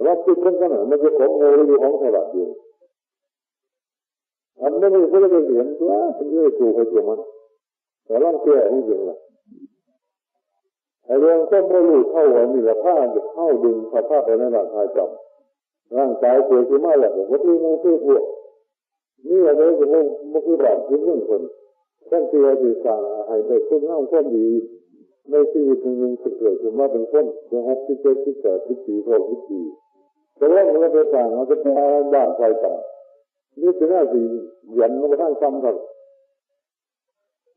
รับติดกันขนาดมันจะของโง่หรือของฉลาดอยู่อันนี้ก็จะเห็นว่าเป็นเรื่องถูกให้ถูกมันแต่ร่างแก่นี่จริงละไอ้เรื่องก็ไม่รู้เท่าวันนี้ละผ้าจะเข้าดึงผ้าไปในร่างกายจับร่างกายเกิดขึ้นมาแล้วก็ที่มันคือพวกนี่อะไรจะไม่คือแบบที่เรื่องคนท่านที่ว่าที่สั่งให้ไปคุณงามความดีในชีวิตหนึ่งเกิดขึ้นมาเป็นคนจะหกที่เจ็ดที่แปดที่สี่หกที่สี่แต่ว่ามันไปสั่งมันจะเป็นด่านไฟต่ำนี่เป็นหน้าที่ยันมันก็ทั้งซ้ำกัน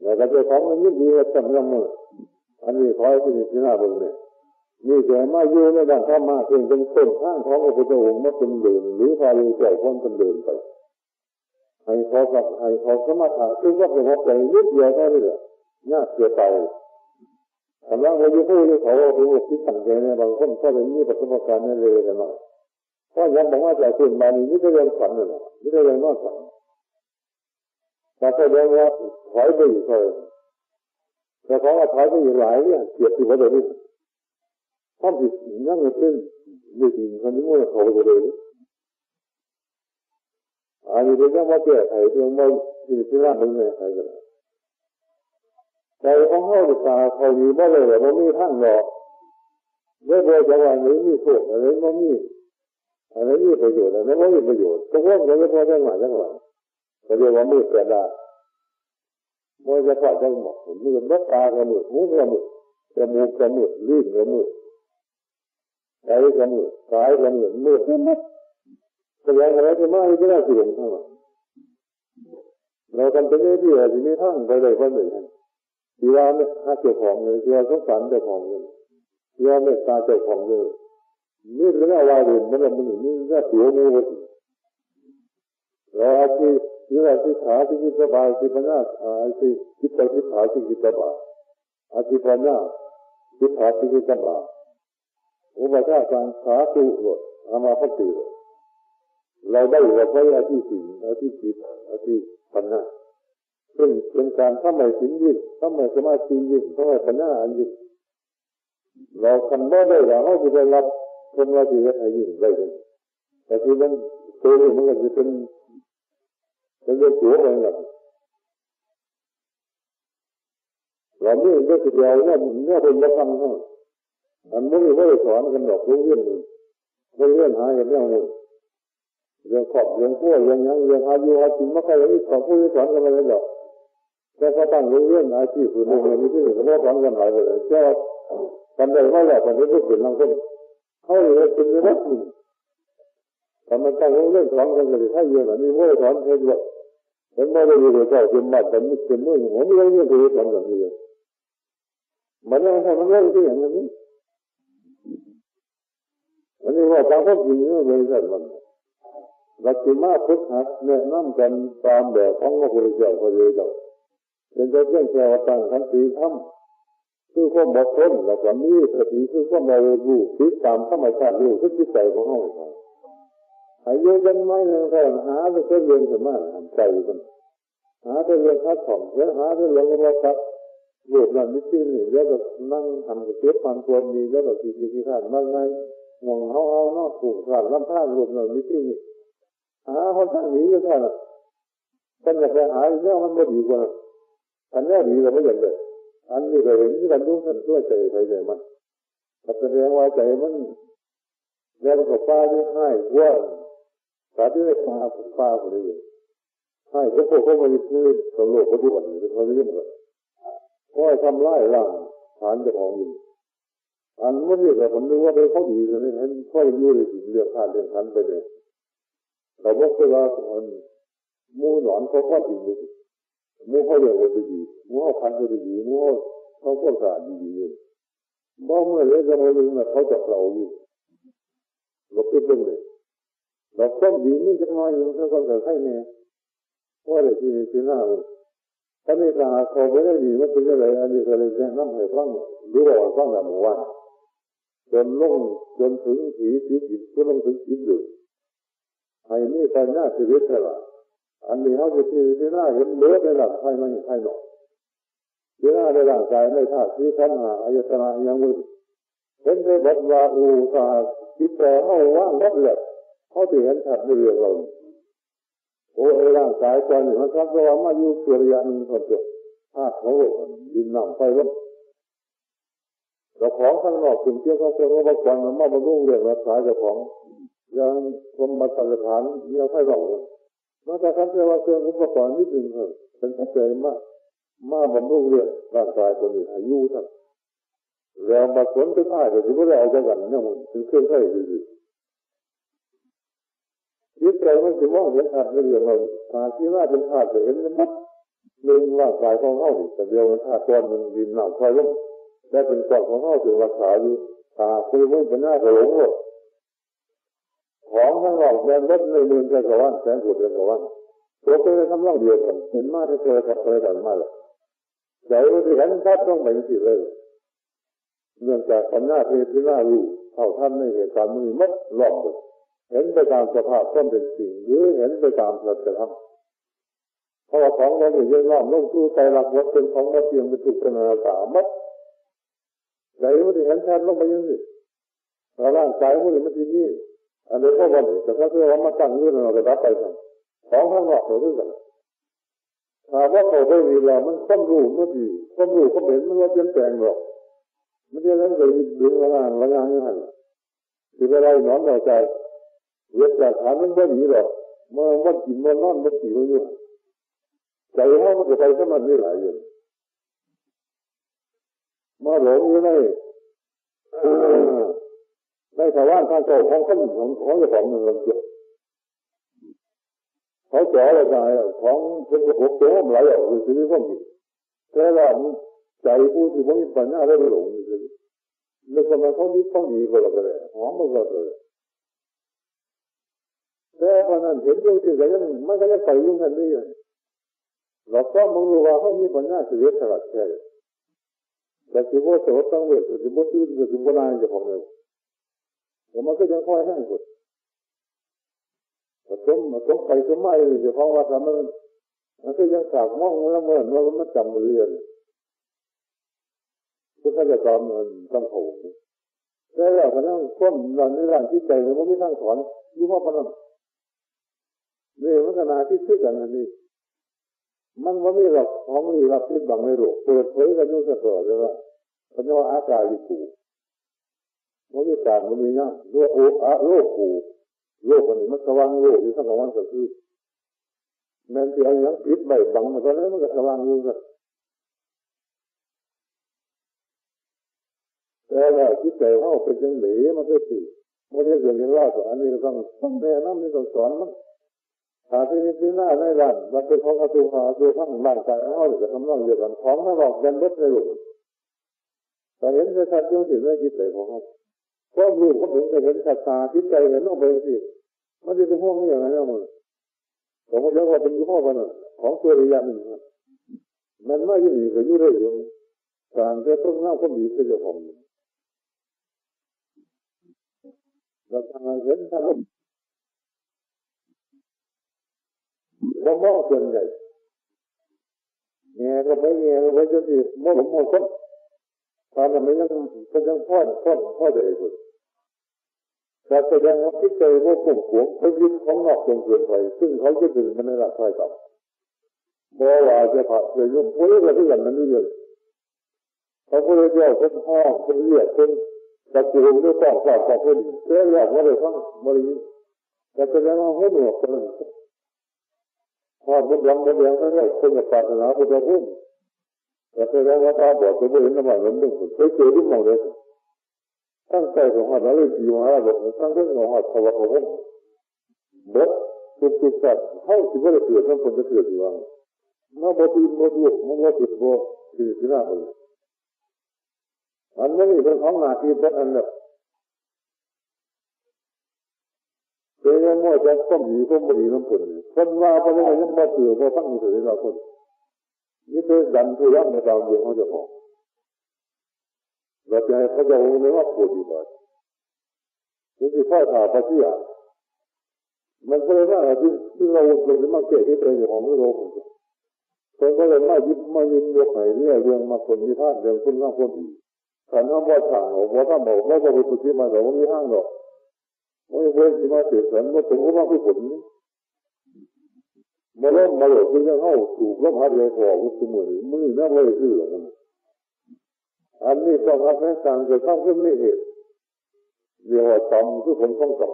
แต่ก็จะของมันยิ่งดีกว่าจำยังมืออันนี้ขอให้ที่หน้าเบิ่งเนี่ยนี่แกมาอยู่ในด้านธรรมะเองเป็นต้นข้างของพระพุทธองค์มาเป็นเดินหรือพาลูกเจ้าคนเป็นเดินไปให้เขาสมาธิคือว่าเป็นหัวใจยึดเดียวเท่านี้แหละน่าเสียใจกำลังเราอยู่ผู้ที่เขาเป็นอุปนิสัยเนี่ยบางคนก็เป็นมีประสบการณ์ในเรื่องกันหน่อยเพราะยังบอกว่าจะขึ้นมานี่ไม่ได้เรียนฝันเลยไม่ได้เรียนนอกฝันแต่ก็เรียกว่าถอยไปอีกเลยแต่เขาถอยไปอีกหลายเนี่ยเกียรติเขาเลยนี่ความผิดนั่นเป็นไม่จริงคนนี้ว่าเขาจะเลยอันนี้เป็นเรื่องว่าแก้ไขเรื่องว่าที่ร่างเป็นไงไขกันใจของเขาจะตาเขามีบ่เลยว่ามีทั้งหรอกเรื่องว่าจะว่าอะไรมีโทษอะไรไม่มีอะไรมีประโยชน์อะไรไม่มีประโยชน์ก็ว่าจะพอได้หมายจังหวะก็เรียกว่ามืดแต่ละมือจะพอจังหวะมือนักตาก็มืดหูก็มืดจมูกก็มืดลิ้นก็มืดใจก็มืดกายก็มืดมืดมืดแสดงอะไรที่มาที่น่าเสียงทั้งหมดเราทำเป็นที่อะไรที่มีทั้งไปเลยคนหนึ่งที่ว่าไม่หาเจ้าของเลยที่ว่าสงสารเจ้าของเลยที่ว่าไม่ตาเจ้าของเลยนี่เป็นอะไรเรื่องมันนี่นี่น่าเสียมือเราอาชีพ นี่แหละสิขาสิกิตบาสิปัญญาสิกิตสิขาสิกิตบาสิปัญญาสิขาสิกิตบาอุปชาสังขาตุโลอามาปฏิโลเราได้เราใช้อาชีพสิ่งอาชีพจิตอาชีพปัญญาซึ่งเป็นการทำให้สิ่งยิ่งทำให้สมาธิยิ่งทำให้ปัญญายิ่งเราคันบ่ได้เราจะได้รับคนว่าที่ให้ยิ่งได้เลยแต่ที่นั้นตัวนี้มันก็จะเป็นเรื่องตัวเองแบบเราไม่ได้ติดยาวเนี่ยเป็นละครั้งทั้งอันนี้ไม่ได้สอนกันหรอกเรื่องหาเห็นเรื่องขอบเรื่องขั้วเรื่องยังเรื่องอายุอาชีพไม่ใช่เรื่องของผู้สอนกันเลยหรอกแต่เขาตั้งเรื่องอาชีพคือในเรื่องนี้ที่เขาสอนกันหลายเลยเจ้ากันได้ไม่แหละแต่ไม่ได้เป็นลังคนเขาเลยเป็นเรื่องนึงแต่มันตั้งเรื่องสอนกันเลยถ้าเยอะนี่ไม่ได้สอนเองหรอกเห็นไม่ได้มีเจ้าเป็นบัตรเป็นมิตรเป็นมือผมไม่ได้เรื่องที่สอนแบบนี้มันยังไงมันเรื่องที่อย่างนี้อันนี้ว่าการพูดจริงนี่เลยสั่นมันรักษาพุทธะแนะนำกันตามแบบของพระพุทธเจ้าพระเจ้าเป็นเรื่องแค่ว่าตั้งขันติธรรมคือความบกพร่องแล้วก็มีสติคือความเรารู้ติดตามธรรมชาติรู้คือจิตใจของเราอายุยังไม่เลยแค่หาไปเรื่องสมาธิใจมันหาไปเรื่องคัดของแล้วหาไปเรื่องว่าคัดหลุดนั่นนิดนี่แล้วก็นั่งทำเก็บความควรมีแล้วก็คิดที่ท่านนั่งไงงงเอาเนาะถูกขาดลำพาหลุดนั่นนิดนี่หาเขาท่านหนีก็ท่านท่านอยากจะหาเรื่องมันไม่ดีกว่าอันนี้ดีเราไม่อยากเลยอันนี้เราเห็นที่เราดูท่านด้วยใจใครใจมันแต่แสดงว่าใจมันแล้วก็ป้าที่ให้ว่าสาธิตป้าคนนี้ให้พวกเขามาคือสำรวจเขาดูอันนี้เขาเรียกว่าก็ทำไล่ล่างฐานจะของอยู่อันเมื่อกี้แต่ผมนึกว่าเป็นเขาดีเลยเห็นเขาอยู่ในสิ่งเรื่องขาดเรื่องขันไปเลยแต่ว่าเวลาคนมูหนอนเขาก็ดีมูเขาเรียกว่าดีมูเขาพันก็ดีมูเขาก็สะอาดดีเลยบ้าเมื่อเล็กเราเองเขาจับเราอยู่เราคิดเรื่องเลยเราต้นดีนี่จะน้อยอยู่เขาก็จะให้เนี่ยว่าอะไรที่หน้าถ้าไม่ตาเขาไม่ได้ดีมันเป็นอะไรอันนี้ก็เลยแนะนำให้ฟังหรือว่าฟังแบบว่าจนลงจนถึงผีจิตก็ลงถึงจิตอยู่ไอ้นี่ปัญญาชีวิตใช่ป่ะอันนี้เขาจะที่หน้าเห็นเลือดในหลักใครไม่ใครหนอกที่หน้าในร่างกายในธาตุที่ขันธ์อายตนะยังมืดเห็นในบัดวาอูตาจิตแต่เขาว่างรับแหละเขาถึงเห็นชัดในเรื่องเราโอ้ร่างกายตอนนี้มันครับเพราะว่ามาอยู่ตัวอย่างนึงคนเดียวธาตุของโลกดินน้ำไฟลมเราของข้างนอกถึงเกี่ยวกับเครื่องอุปกรณ์มาบรรลุเรื่องรักษาเจ้าของยังสมบัติฐานเนี่ยไฟหลอกมาแต่คำเชื่อว่าเครื่องอุปกรณ์นิดหนึ่งเป็นชัดเจนมากมาบรรลุเรื่องร่างกายตัวนี้อายุทั้งแล้วมาสนไปได้ก็ถือว่าได้เอาจากกันเนี่ยมันถึงเครื่องไฟดียึดใจมันจะมองเห็นธาตุในเรื่องเราธาตุที่ว่าเป็นธาตุเห็นมันมัดเรื่องร่างกายของเขาแต่เดียวกันธาตุตัวมันดินน้ำไฟลมได้เป็นกฎของเขาถึงรักษาอยู่ตาคุยไม่เป็นหน้ากระหลงหรอกของทั้งหลอกแดนรถในเมืองจักรวาลแสนขุดจักรวาลตัวเป็นทำร่องเดียวกันเห็นมาที่เคยขับเคยกันมาเลยใจมันที่เห็นชัดต้องเป็นสิเลยเนื่องจากปัญญาที่น่ารู้เท่าท่านในเหตุการณ์มันมัดหลอกเห็นไปตามสภาพต้นเป็นสิ่งหรือเห็นไปตามสัจธรรมเพราะของเราเนี่ยยังล้อมลงสู่ใจหลักวัดเป็นของวัดเพียงเป็นถูกเป็นอากาศมัดใจมันที่เห็นชัดลงไปยังนี่ร่างกายมันมันที่นี่อันนี้ก็วันแต่ถ้าเพื่อว่ามาตั้งยืนเราจะรับไปกันของข้างนอกเราด้วยกันถ้าว่าเขาไม่มีแล้วมันความรู้มันดีความรู้ความเห็นมันว่าเปลี่ยนแปลงหรอกมันจะนั้นเลยดึงละงานอย่างนั้นที่เวลาหนอนเราใจเวทจากฐานมันไม่ดีหรอกเมื่อวันกินมันนอนมันขี่มันอยู่ใจเขามันจะไปสมันนี่หลายอย่างมาหลงอยู่ในชาวบ้านทางโซ่ของคนของเจ้าของเงินเกี่ยวเขาเจาะอะไรใจของเป็นหกตัวมันไหลออกคือสิ่งที่เขามีแต่ว่าใจผู้ที่ไม่มีปัญญาได้หลงเลยแล้วก็มาเขาดิ้นเขาหนีก็แล้วกันของมันก็เลย แต่พอนั้นเห็นเรื่องที่ไหนมันก็ยังไปยุ่งกันนี่เราก็มองดูว่าเขามีปัญญาเสียสละแค่แต่ที่ว่าโสดต้องเวทที่ว่าตื้นที่ว่าลายจะของเราแต่มันก็ยังค่อยแห้งสุดแต่สมไปสมัยเฉพาะว่าทำมันก็ยังกากมองแล้วเหมือนว่ามันจำเรียนก็จะจำมันต้องโผล่แล้วเราก็ต้องก้มหลังในหลังที่ใจมันไม่ทั้งถอนรู้ว่าพนันนี่มันขนาดที่คิดกันนี่มันว่ามีหลักของมีหลักที่บังในโลกเปิดเผยกันยุ่งเสมอเลยว่าปัญญาอากาศอยู่กูมันมีการมันมีนะโลกโลกกูโลกนี้มันสว่างโลกอยู่ทั้งวันก็คือแม้ที่ยังปิดใบบังมันก็แล้วมันก็สว่างอยู่กันแต่ว่าจิตใจเขาเป็นยังเหลวมันก็สิมันจะเกิดอย่างว่าอันนี้เราต้องแนะนำนี่ต้องสอนมันหาที่นี่ที่หน้าในร้านมันเป็นของอาตุหาตัวทั้งร่างกายเขาจะทำนองเดียวกันของมาหลอกยันเบ็ดในโลกแต่เห็นชัดๆยังถึงในจิตใจของเขาก็รู้เขาถึงจะเห็นชัดตาจิตใจเห็นออกไปสิมันจะเป็นห้องนี่อย่างไรเนี่ยมันแต่ผมจะว่าเป็นยี่ห้อมันของตัวอีกอย่างหนึ่งมันไม่ยิ่งก็ยุ่งเลยอยู่การจะต้องเล่าก็มีก็จะผมเราทำเห็นท่านเรามองส่วนใหญ่แง่ก็ไม่แง่ก็ไม่จนที่มองมองคนตอนนั้นมันยังพ่อจะเองแต่แสดงว่าที่ใจว่าปุ่มขวงเขายึดของนอกจนเกินไปซึ่งเขาจะถึงมันในหลักใช่ต่อเพราะว่าจะผ่าจะยุ่งเพราะว่าที่อย่างนั้นนี่เลยเขาก็เลยเจ้าคนห้องคนเรียกคนตะกูลด้วยกองกองคนเสียหลักว่าเลยทั้งบริษัทแต่แสดงว่าหัวหนวกคนพอบุญยังก็ได้คนจะปรารถนาพุทธคุณแต่แสดงว่าตาบอดจะไม่เห็นน้ำมันมันดึงเคยเจอที่มองเลยตั้งใจของหัดอะไรจีวรบอกตั้งใจของหัดภาวะของผมบดจุดจัดเข้าสิ่งว่าจะเกิดทั้งคนจะเกิดจีวรมาบดีบดูมันว่าติดโบคือที่น่าเลยอันนี้เป็นของหน้าที่เป็นอันนั้นเป็นยังมั่วจะต้องหนีก็ไม่หนีน้ำผลคนว่าเพราะว่ายังมาเสือเพราะตั้งอยู่ในเราคนนี่เป็นดันทุรักในตามเดียวเขาจะบอกเราจะให้เขาจะรู้เลยว่าปวดดีกว่านี่คือข้อข่าวพัทยามันก็เลยว่าที่เราเป็นมาเกิดที่เป็นของไม่รู้คนก็เลยมายินยกไหนเนี่ยเรื่องมาคนมีท่าเรื่องคนข้างคนอีกขันห้ามว่าฉางหรือว่าถ้าบอกเราจะไปปุถิมาแต่ว่ามีห้างหรอกไม่เว้นที่มาเสียสันว่าถึงว่าผู้ผลมาเล่นมาหลอกคือยังเข้าถูกแล้วพัดเลยขอวุฒิมือมือน่าไม่ซื่อหรอกมันอันนี้ต้องรับให้ต่างจะเข้าขึ้นไม่เหตุเรียกว่าต่ำคือผลต้องต่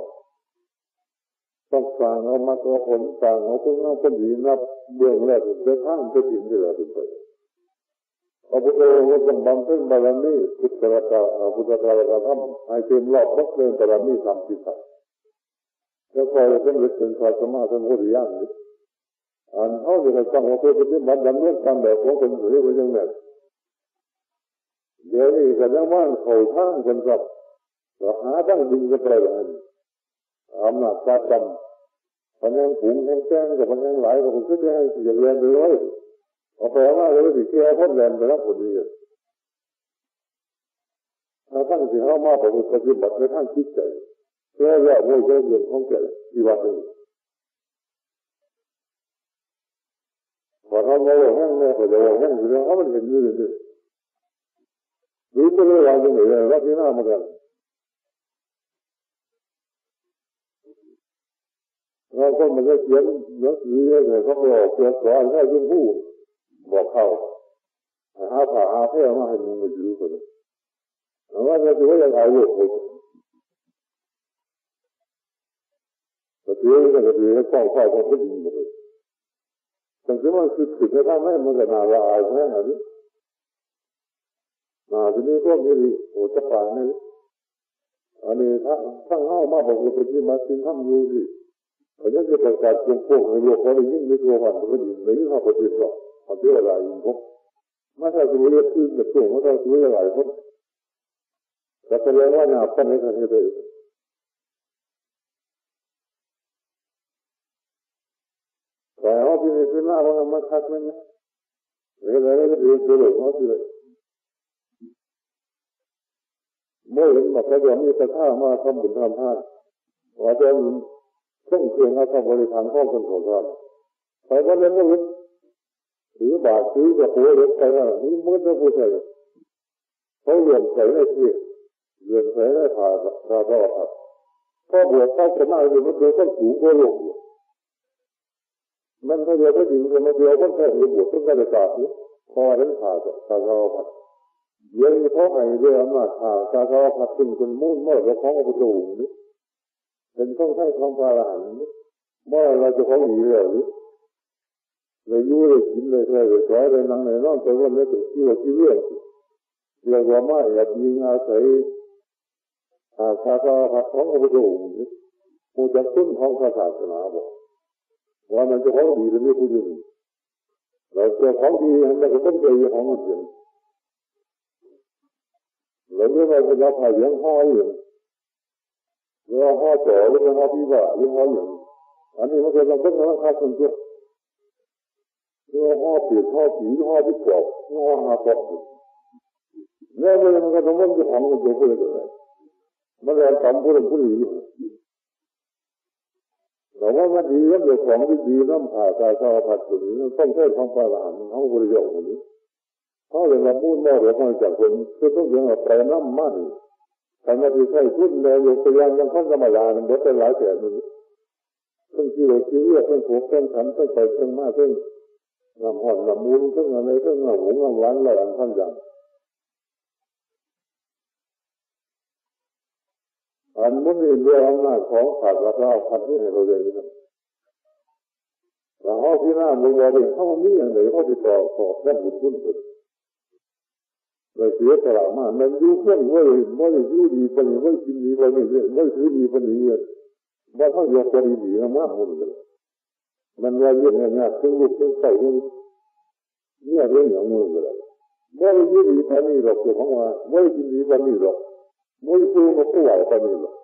ำต้องสั่งเอามาตัวผลสั่งเอาคนนั่งคนดีนับเบื้องแรกจะข้างจะถึงที่เราถึงไปพระพุทธองค์ต้องบำเพ็ญบารมีพุทธราชาพุทธราชาธรรมให้เต็มรอบบักเดินบารมีทำที่สัตว์แล้วก็จะเป็นฤทธิ์เป็นศาสนาทั้งหมดอย่างนี้อันเขาจะต้องเอาไปปฏิบัติดำเนินการแบบของคนหรือว่าอย่างนั้นเดี๋ยวนี้ก็ยังว่าเขาทางกันกับหาทั้งดินกันไปเลยอำนาจการจำพันยังปุ๋งแห้งแจ้งกับพันยังไหลกับคนขึ้นได้อย่างเรียนไปเลยเอาไปว่าเลยสิเที่ยวพ้นแรงไปแล้วคนนี้ถ้าทั้งที่เขามาปฏิบัติในทางจิตใจเพื่อแยกโมยเรื่องของแก่ที่วัดนี้พอเราโมยแห้งเนี่ยพอเราแห้งอยู่แล้วเขามันเห็นอยู่เลยรู้ไปเลยว่าจะเหนื่อยรับที่หน้ามากันเราก็มันจะเขียนหนังสือเลยเขาบอกเกี่ยวกับอะไรยิ่งพูดบอกเขาหาผ่าหาเพื่อมาให้มึงมาดูกันแต่ว่าเราถือว่ายังเอาอยู่แต่ถือว่าถือให้กล้องไฟเขาก็ดีหมดเลยแต่ถือว่าคือถึงจะทำให้มันจะน่าละอายแค่ไหนทีนี้พวกนี้โอ้จะป่านนี่อันนี้ทั้งห้ามาบอกว่าเป็นที่มาสิ่งทำอยู่ดิอันนี้จะประกาศจงพวกในโลกเขาได้ยิ่งไม่ตัวมันก็ดีไม่ยิ่งเขาปฏิบัติเขาเชื่ออะไรยิ่งพวกไม่ใช่ตัวเล็กขึ้นแต่ตัวไม่ใช่ตัวใหญ่พวกแต่แสดงว่าหนาปั้นให้ทันทีเลย ที่นี่คือหน้าว่ามันคัดมันนะเวลาเราเรียนตัวหลวงพ่อที่เลยเมื่อเห็นบอกว่าจะมีกระท่ามาทำบุญทำทานว่าจะต้องเพียงเอาทำบริการข้อคนของเราใครก็เล่นก็รู้ถือบาตรถือกระโปรงเล็กไปว่านี่มันจะพูดอะไรเขาเหลื่อมใสได้ที่เหลื่อมใสได้ผ่าผ่าก็ผ่าก็บวกเข้าจะมาอยู่มันเดียวก็สูงกว่าโลกอยู่มันก็เดียวก็ดิ่งมันเดียวก็แค่บวกก็กระจายพอเห็นผ่าก็ผ่าก็ผ่าเดี๋ยวนี้เขาให้เรื่องอำนาจผ่าก็ผ่าขึ้นจนมุ่งมั่วแล้วของอุปสูงนี่เป็นต้องใช้ความพาราหันนี่เมื่อเราจะของหนีเลยนี่เลยยุ่งเลยกินเลยเลยสอยเลยนั่งเลยนอนแต่วันนี้ถึงที่เราที่เรื่องเรียกว่าไม่อยากยิงอาศัยคาถาของพระพุทธองค์ผู้จักต้นของศาสนาบอกว่ามันจะของดีหรือไม่ผู้อื่นเราจะของดีมันก็ต้องเจอของอื่นเราเรียกว่าเป็นพายยังห้อยอยู่หรือห้อจ่อหรือห้อพิบัติหรือห้ออย่างอันนี้มันเป็นเราต้องมาคัดกันด้วยหรือห้อเปียกห้อผีห้อที่กรอบห้อหาปอกเนี่ยมันก็ต้องมันจะของมันจะพูดอะไรมันเรียนทำพูดพูดอยู่แต่ว่ามันดีแล้วเดี๋ยวของที่ดีน้ำผ่าตาชาวผัดตัวนี้ต้องใช้ความพลาดเขาบริโภคคนนี้เขาเลยมาพูดแม่เราฟังจากคนคือต้องอย่างแบบแต่น้ำมันทำมาที่ใช้พูดเลยอยู่ตัวอย่างยังขั้นธรรมดามันเป็นหลายแต่นึงต้องที่เราคิดเรื่องต้องผูกต้องขันต้องไปต้องมาต้องน้ำห่อนน้ำมูลต้องอะไรต้องน้ำหงน้ำหวานหลายอันขั้นอย่างอันมันมีเรื่องอำนาจของขาดราคาพันที่ให้เราเรียนนะแล้วเขาที่หน้ามือเราเองเขาไม่อย่างไรเขาติดต่อสอบแค่บุญคุณเลยเสียสละมากมันยุ่งเรื่องว่ายุ่งดีปนีว่ากินดีปนีว่าซื้อดีปนีว่าเขาอยากจะดีมากคนเลยมันว่าเรื่องงานซึ่งลูกซึ่งใส่เนี่ยเรื่องอย่างมือเลยว่ายุ่งดีปนีหรอกเจ้าของว่ากินดีปนีหรอกไม่ซื้อมาผู้ใหญ่ปนีหรอก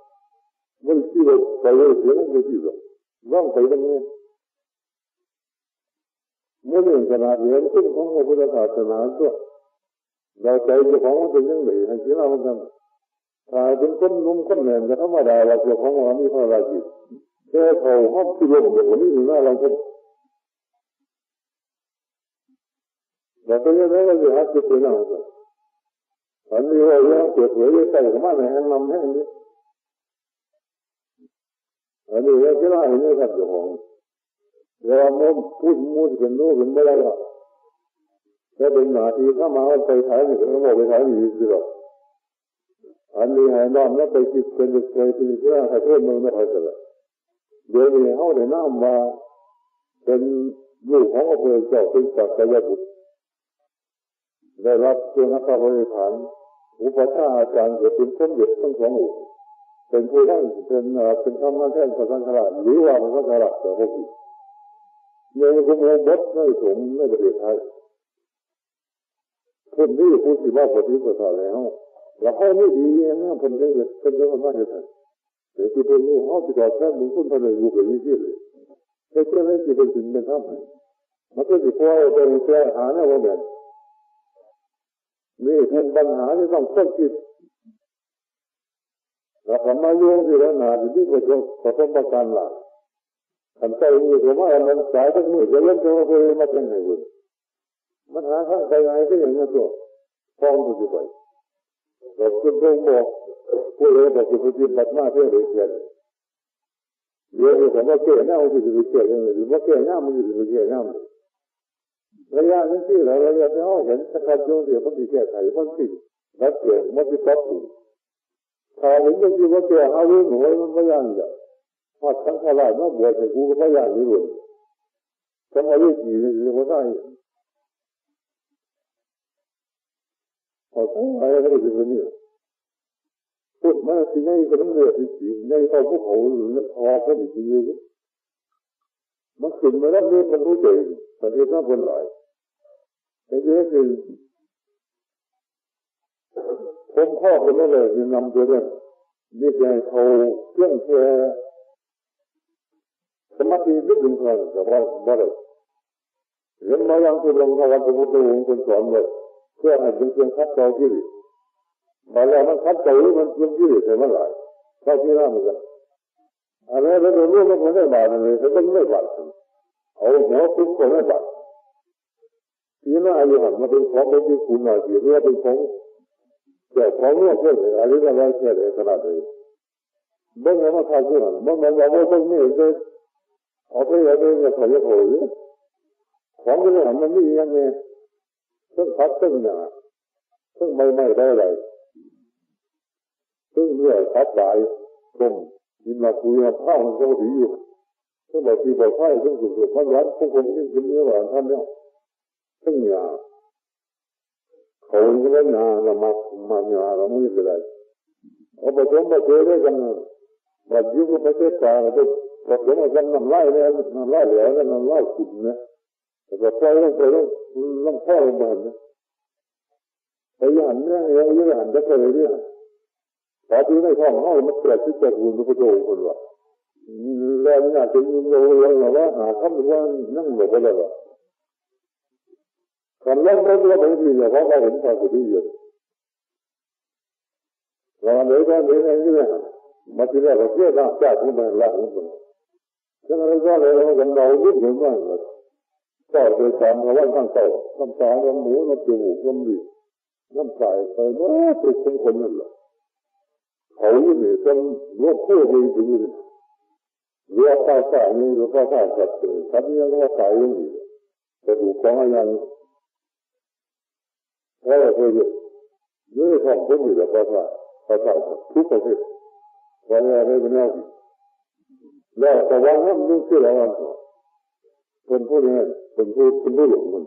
ไม่ซื้อไปเลยเสียงไม่ซื้อหรอกร่างไปตรงนี้เมื่อเรื่องขนาดนี้ซึ่งของพระพุทธศาสนาตัวเราใจเจ้าของมันเป็นยังไงให้คิดเอาเหมือนกันถ้าเป็นคนนุ่มคนแน่นก็ธรรมดาเราเจ้าของเรามีเท่าไรจิตแค่เขาห้องที่ลงแบบนี้อยู่หน้าเราคนแต่ตัวนี้เราจะหาจุดเปลี่ยนอะไรอันนี้ว่าเรื่องเปิดเผยใส่ของมันในแห่งนำแห่งนี้อันนี้ว่าที่เราเห็นในสัตว์เจ้าของเราพูดเป็นรู้เป็นไม่ได้หรอกถ้าเป็นหน้าที่ถ้ามาไปถ่ายนี่ก็บอกไปถ่ายนี่สิหรอกอันนี้ให้น้อมแล้วไปคิดเป็นเคยที่เชื่อให้เพื่อนมึงไม่ค่อยจะเดี๋ยวนี้เขาได้น้ำมาเป็นลูกของพระพุทธเจ้าเป็นสักยบุตรได้รับเชิญพระบริฐานอุปชาอาจารย์เกิดเป็นสมเด็จทั้งสององค์เป็นผู้ได้เป็นธรรมะแท่นพระสังฆราชหรือว่าพระสังฆราชแต่พวกนี้ยังคงบดไม่สมในประเทศไทยคนนี้พูดสิว่าปฏิบัติแล้วแล้วเขาไม่ดีนะคนนี้เป็นเรื่องมากเลยแต่ที่เป็นลูกเขาติดต่อแค่มึงคนพนันลูกอย่างนี้เลยแต่เจ้าไม่ติดเป็นสิ่งเป็นธรรมมันก็จะพอเป็นแก้หาเนี่ยว่าแบบนี่เป็นปัญหาที่ต้องค้นคิดแล้วผมมาโยงที่แล้วนาที่ประสบประการหลักขันใจมือผมว่ามันสายทั้งมือจะเล่นตัวเองมาเป็นไงคุณมันหาข้างใจไงก็อย่างนี้ตัวฟ้องผู้ที่ไปแต่คุณต้องบอกผู้เล่นแต่คุณปฏิบัติมาเพื่อเด็กเกิดเดี๋ยวผมว่าเกี่ยหน้ามันจะไปเกี่ยยังไงหรือว่าเกี่ยหน้ามันจะไปเกี่ยหน้าระยะนี้ที่เราระยะที่เขาเห็นสกัดโยงเสียมันจะแก้ไขมันสิแล้วเกี่ยมันจะตัดสินถ้าเห็นจริงๆว่าเกี่ยเอาเรื่องหัวมันไม่ยังจะพอทั้งขลาดมาบวชให้กูก็ไม่ยังนี่หรอกทำอะไรกี่นี่ก็ได้พอทั้งอะไรก็จะเป็นนี่พูดมาสิ่งนี้ก็ต้องเลือกสิ่งนี้เขาพวกเขาพอเขาอีกทีนึงมันขึ้นมาแล้วเนี่ยมันรู้ใจประเทศน่าคนหลายแต่เยอะคือผมข้อคนนั้นเลยที่นำตัวเนี่ยนี่คือเขาเครื่องแค่สมาธินิดหนึ่งครั้งแต่ว่าบ่ได้ เห็นมาอย่างที่หลวงพ่อวัดพระพุทธองค์คนสอนไว้เพื่อให้เป็นเครื่องคัดเกลากิเลสบางอย่างมันคัดเกลามันเป็นกิเลสมันหลายเข้าที่นั่นเหมือนกันอะไรแล้วเรารู้ว่ามันไม่บาปเลยแต่ก็ไม่บาปเอาหัวทุกข์ก็ไม่บาปที่น่าอายุหันมาเป็นของเป็นคุณหน่อยที่เรียกเป็นของแต่ของเนี่ยเพื่อนอะไรก็ไม่แค่ไหนขนาดนี้บางอย่างมาทำที่หันบางอย่างเราไม่ไม่เลยเอาไปอะไรเนี่ยเขาจะโผล่ของที่หันมันไม่ยังไงซึ่งพัดซึ่งเนี่ยซึ่งไม่ได้อะไรซึ่งเรื่องพัดสายกลมยินมาคุยมาข้าวมันก็ถืออยู่ซึ่งบางทีบอกให้ซึ่งสุดๆมันรัดพวกคนที่กินเนื้อหวานท่านเนี่ยซึ่งเนี่ยเขาก็เล่นงานมาเนี่ยเราไม่เป็นไรเอาผสมมาเจอด้วยกันแบบยุ่งกับประเทศกลางก็ผสมกันน้ำไล่เนี่ยน้ำไล่เหลวกันน้ำไล่ขุ่นเนี่ยแต่พอเรื่องพ่อลงมาเนี่ยไปหันเนี่ยหันจะเคยเนี่ยพอที่ไม่ท่องห้องมันเกิดที่เกิดหุ่นพระโจคนว่าแล้วเนี่ยจะยิงเราว่าหาคำว่านั่งหลบไปเลยว่าคำนั้นไม่ได้บางทีเนี่ยเพราะเราเห็นความสุขเยอะเราเลยก็เลยเนี่ยมาที่แรกเราเชื่อหน้าจากที่มันละหุ่นมันฉะนั้นเราเลยเรากันเราลึกเหมือนกันเลยก็โดยความว่าตั้งใจน้ำตาน้ำหมูน้ำจูบน้ำดีน้ำใสไปว่าติดเป็นคนนั่นแหละเขาเนี่ยจนโลกคู่ไปถึงเรือภาษานี้หรือภาษาสัตว์ทัดนี้ก็ว่าตายอย่างนี้แต่ดูของอะไรเพราะอะไรเยอะเยอะของคนอยู่แล้วภาษาทุกประเภทวันอะไรเป็นแนวแล้วแต่ว่านั้นนึกชื่ออะไรเป็นผู้นี้เป็นผู้หลงมัน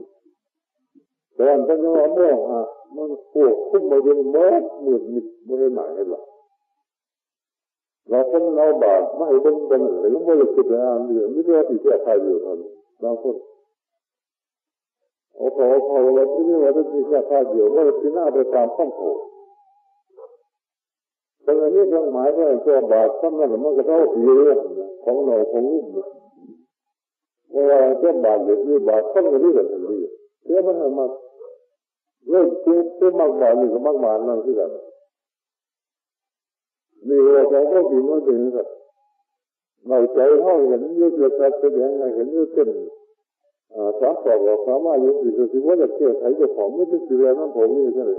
แต่อันนั้นว่าโมหะมันพวกคุ้มมาจนมืดมิดไม่ได้หมายให้หรอกเราคนเราบาปไม่ให้เป็นกันหรือไม่ได้คิดอะไรอย่างนี้ไม่ได้ติดแก่ใครอยู่ท่านบางคนพอเราที่นี่ว่าจะติดแก่ใครอยู่ว่าที่หน้าไปตามข้องโผล่แต่อันนี้ทางหมายว่าแก่บาปซ้ำนั่นมันก็เท่าผีเรื่องของเราของรูปเวลาแก่บาปเด็กนี่บาปซ้ำกันนี่กันทันทีเชื่อมันมาเรื่องที่มากบาปนี่ก็มากบาปนั่นที่กันนี่เราจะเข้าถึงว่าถึงกับเราใจห้องเห็นยืดเยื้อแสดงเห็นยืดเส้นสามต่อเราสามารถยืดสิคือว่าจะเกี่ยวไขจะของไม่ต้องเสียนั่นผมนี่ใช่ไหม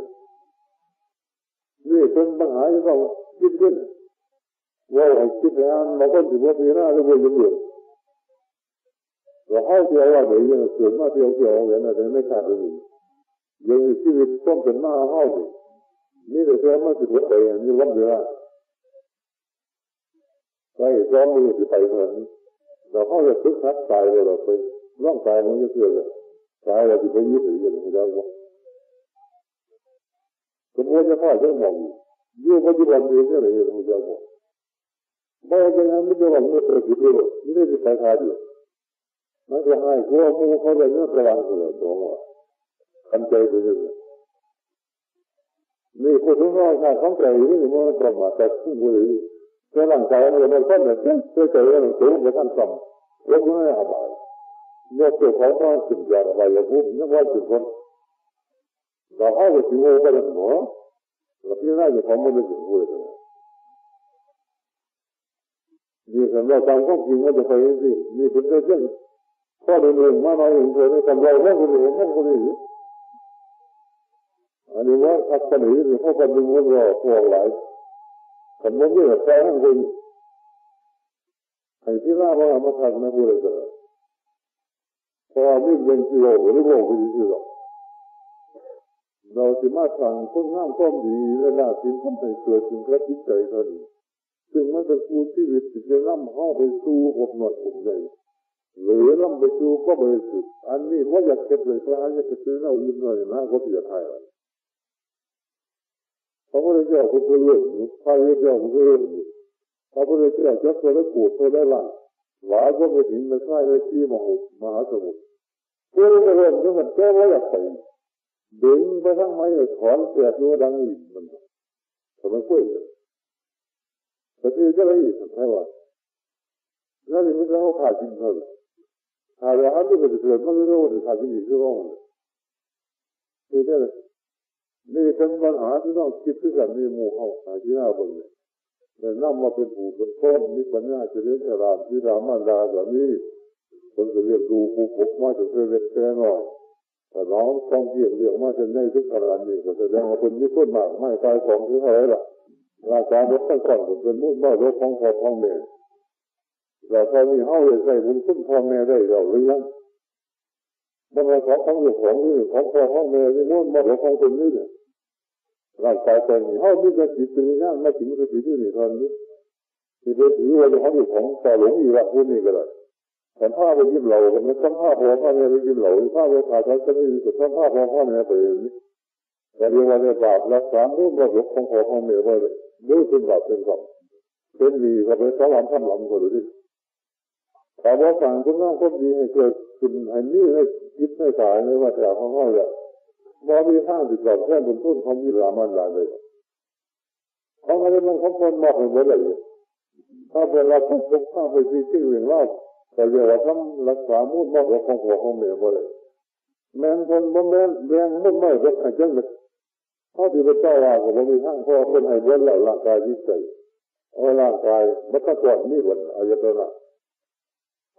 นี่เป็นปัญหาที่ต้องคิดขึ้นว่าให้คิดแล้วเราก็ถือว่าปีหน้าจะเป็นยังไงเราเข้าเที่ยวว่าเดี๋ยวยังเสื่อมมาเที่ยวอย่างนั้นแต่ไม่ขาดเลยยังชีวิตต้องเป็นหน้าเข้าดินี่แต่แค่มาสิบวันเองนี่วันเดียวไปซ้อมมือที่ไปเหมือนเราเข้าจะคึกคักตายเลยเราไปร่างกายมันจะเสื่อมเลยตายเราที่ไปยึดถืออย่างนี้ได้ว่าสมมติจะพ่อจะมองอยู่ปัจจุบันเองอะไรอย่างนี้ได้ว่าไม่ใช่งั้นไม่จะหวังไม่เกิดขึ้นเลยไม่ได้ไปขาดอยู่มันจะให้พวกมึงเขาเลยเนี่ยระวังเลยตัวว่าคันใจไปเลยนี่พูดถึงว่าถ้าคันใจนี่มันประมาทแต่ผู้บริแต่ร่างกายมันเป็นคนแบบนี้ใจมันสูงกว่าท่านซ้ำแล้วก็ไม่หายเนี่ยตัวเขาก็สิ่งอย่างอะไรอย่างนี้นึกว่าสิ่งคนเราเอาไปถึงโอ้ก็ได้หมอเราพี่น่าจะทำมันได้ถึงโอ้เลยนี่สำหรับการควบคุมก็จะไปสินี่เป็นเรื่องข้อเดิมมาหน่อยเองเธอไม่ทำไรแค่คนอื่นอันนี้ว่าทัศนีหรือข้อความดึงมันรอพวกหลายผมไม่ได้แค่ให้คนให้ที่น่ามาทำนะพูดเลยกันพอไม่เป็นที่โลกหรือโลกเป็นที่เราเราสามารถสั่งคนห้ามข้อมดีและน่าสิ่งที่เกิดสิ่งกระติกใจเท่านี้ซึ่งมันเป็นผู้ชีวิตที่จะนำเข้าไปสู่อบหนวดอบใหญ่หรือนำไปสู่ก็บริสุทธิ์อันนี้ว่าอยากเก็บเลยเพราะอยากเก็บซื้อเราอื่นหน่อยนะก็เสียทายอะไรพระพุทธเจ้าก็เรื่องพระพุทธเจ้าก็เรื่องพระพุทธเจ้าจะเคยได้ปวดเคยได้หลังหลายก็ไปถึงในค่ายในที่มหาสมุทรเพื่อจะเริ่มที่มันแก้ว่าอยากใส่ดึงไปทั้งไม้ถอนเสียตัวดังอีกมันทำไมกล้วยแต่ที่จะอะไรอีกใช่ไหมแล้วนี่มันจะเขาขาดจริงเท่าไหร่ ถ้าเราอันนี้ก็จะเกิดมันไม่รู้จะทำยังไงก็ต้องคือเนี่ยนี่เป็นปัญหาที่ต้องคิดด้วยกันในหมู่เอาที่หน้าบึงเนี่ยแต่นำมาเป็นผู้เป็นต้นมีปัญญาจะเรียนรามที่รามันดาแบบนี้คนจะเรียนรู้ผู้ปกมาจะเรียนแค่หน่อยแต่น้องต้องเกี่ยงเรื่องมาจะในทุกขณะนี้ก็แสดงว่าคนมีต้นมากไม่ตายของที่อะไรล่ะราชาลดตั้งก่อนเป็นมุ่งมั่นลดของพ่อของแม่เราพอมีเฮาเลยใส่บุญคุณพ่อแม่ได้เราหรือยังบางคนของอยู่ของนี่ของพ่อของแม่ที่มุ่งมั่นลดของคนนี้เนี่ยร่างกายเป็นเฮามีแต่จิตเป็นงานไม่ถึงสติที่นี่ตอนนี้ที่เป็นถือว่าเขาอยู่ของต่อหลงอยู่ละพูดนี่ก็ได้แต่ถ้าไปยิ้มเหล่ากันนะทั้งภาพพ่อแม่ไปยิ้มเหล่าภาพเราขาดเขาจะไม่มีสุดทั้งภาพพ่อแม่ไปนี่แต่เรียกว่าได้บาปรักษามุ่งมั่นลดของพ่อของแม่ไปเลยด้วยเป็นบาปเป็นกรรมเป็นดีก็ไปสวรรค์ทำหลังก็ดูดิถ้าว่าสั่งคุณน้องคนดีให้เกิดขึ้นอันนี้ให้คิดให้ตายไม่ว่าจะของเขาเนี่ยบ่มีทางติดต่อแค่บนต้นของวิรามันลาเลยของอะไรมันของคนมากให้หมดเลยถ้าเป็นเราต้องศึกษาไปที่เรื่องเล่าแต่เรียกว่าทำรักษามุ่งมั่นของพ่อของแม่หมดเลยแม่คนบ่แม่แรงมุ่งมั่นก็อาจจะแบบเขาที่เป็นเจ้าว่าก็บ่มีทางพ่อคนให้หมดแล้วร่างกายจิตใจเอาร่างกายมันก็ก่อนนี่หมดอายตนะ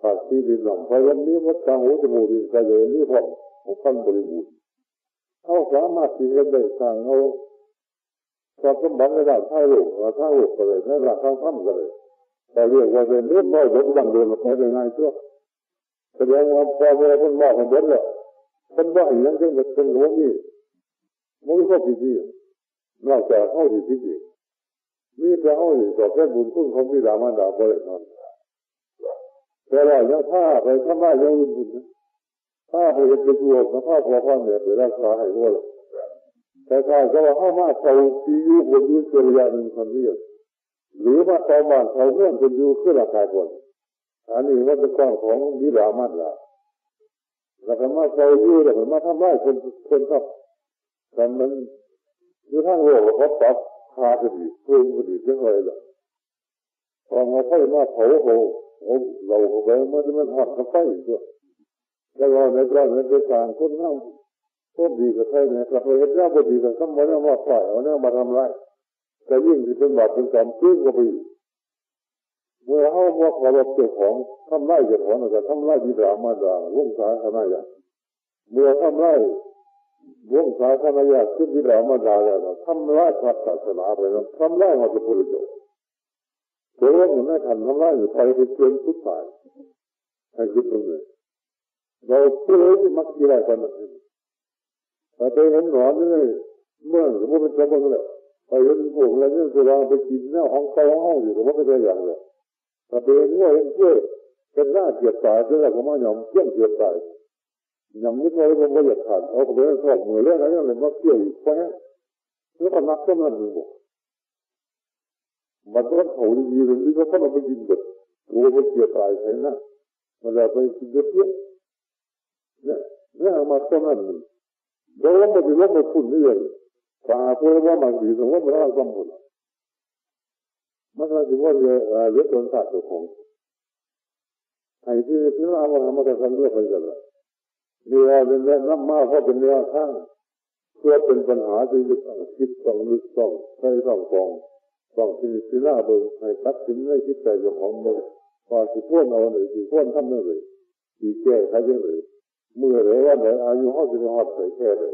ขาดที่ดินหลังไฟวันนี้วัดกลางหูจมูกดินกระเยนี่พร้อมของท่านบริบูรณ์เขาสามารถที่จะได้สร้างเอาทรัพย์สมบัติในด้านท้ายโลกก็เลยในด้านทางธรรมก็เลยแต่เรียกว่าเป็นเรื่องน้อยลดดังเดินไปได้ง่ายชั่วแสดงว่าพอเวลาคนมากคนเดินแล้วคนว่าอย่างนั้นก็เป็นหัวนี่มันก็ผิดที่นอกจากเข้าที่ผิดที่มีแต่เข้าที่ต่อแค่บุญคุณของวิรามันดาไปเลยนั่นแต่ว่ายังถ้าไปทำได้ยังบุญถ้าไปเป็นตัวนะถ้าพอพ่อเนี่ยไปรักษาให้ว่าแต่ถ้าจะว่าเข้ามาเขาที่อยู่บนยุคเจริญหนึ่งคนเดียวหรือว่าชาวบ้านชาวเมืองเป็นอยู่ขึ้นราคาคนอันนี้ว่าเป็นก้อนของวิรามันดาแล้วก็มาเขาอยู่แล้วมาทำได้คนครับแต่มันอยู่ทางโลกเขาปรับคากันดีเพิ่มกันดีเรื่องอะไรล่ะพอมาค่อยมาเผาเราไปมันหอดกันไปด้วยแล้วเราในกรณีในต่างคนนั่งโคตรดีกับใครเนี่ยเราเห็นหน้าบดีกันก็มาเนี่ยมาฝ่ายเอาเนี่ยมาทำไรแต่ยิ่งที่เป็นบาปเป็นกรรมขึ้นก็ไปเมื่อเขาว่าขอรับเจ้าของทำไรเจ้าของแต่ทำไรดีดรามาด่าวงสาขนาดเมื่อทำไรวงสาขนาดขึ้นดีดรามาด่าแล้วทำไรพระศาสนาไปแล้วทำไรมาจะพูดจบเดี๋ยวว่ามันไม่ทันทำไรอยู่ไปเป็นเกินทุกฝ่ายให้คิดตรงนี้เราเพื่อที่มักกี่ไรกันนะแต่ไปเห็นหนอนนี่เมื่อสมมติเป็นชาวบ้านเลยไปเห็นพวกอะไรเนี่ยจะวางไปกินเนี่ยห้องห้องอยู่แต่ว่าไม่ได้อย่างเลยแต่ไปเห็นว่าเห็นเพื่อเป็นหน้าเกียรติตายจะได้ก็มาหย่อมเกี่ยงเกียรติตายหย่อมนิดหน่อยก็ไม่อยากขาดเอาไปเล่นชอบมือเล่นอะไรเนี่ยมาเกี่ยวอีกเพราะงั้นแล้วก็นักก็นั่นอยู่มันต้องเขาดีๆเลยที่เขาต้องไปกินเด็ดกูไปเกียรติตายใช่ไหมมันจะไปกินเด็ดเนี่ยมาก็นั่นเราไม่ได้ลบมาคุณนี่เลยถ้าพูดว่ามันดีสมมติว่าเราต้องพูดมันก็ถือว่าเรื่องต้นศาสตร์ของไอ้ที่เราเอามาทำเรื่องอะไรกันล่ะเดี๋ยวเป็นแนะนำมาเพราะเป็นแนวทางเพื่อเป็นปัญหาที่ต้องคิดต้องนึกต้องใช้ต้องฟองต้องที่หน้าเบิ่งให้ตัดสินให้คิดใจของมึงพอสิพ้นเอาหน่อยสิพ้นทำได้เลยสิแก้ใครยังเลยเมื่อไรว่าไหนอายุห้าสิบห้าใส่แค่เลย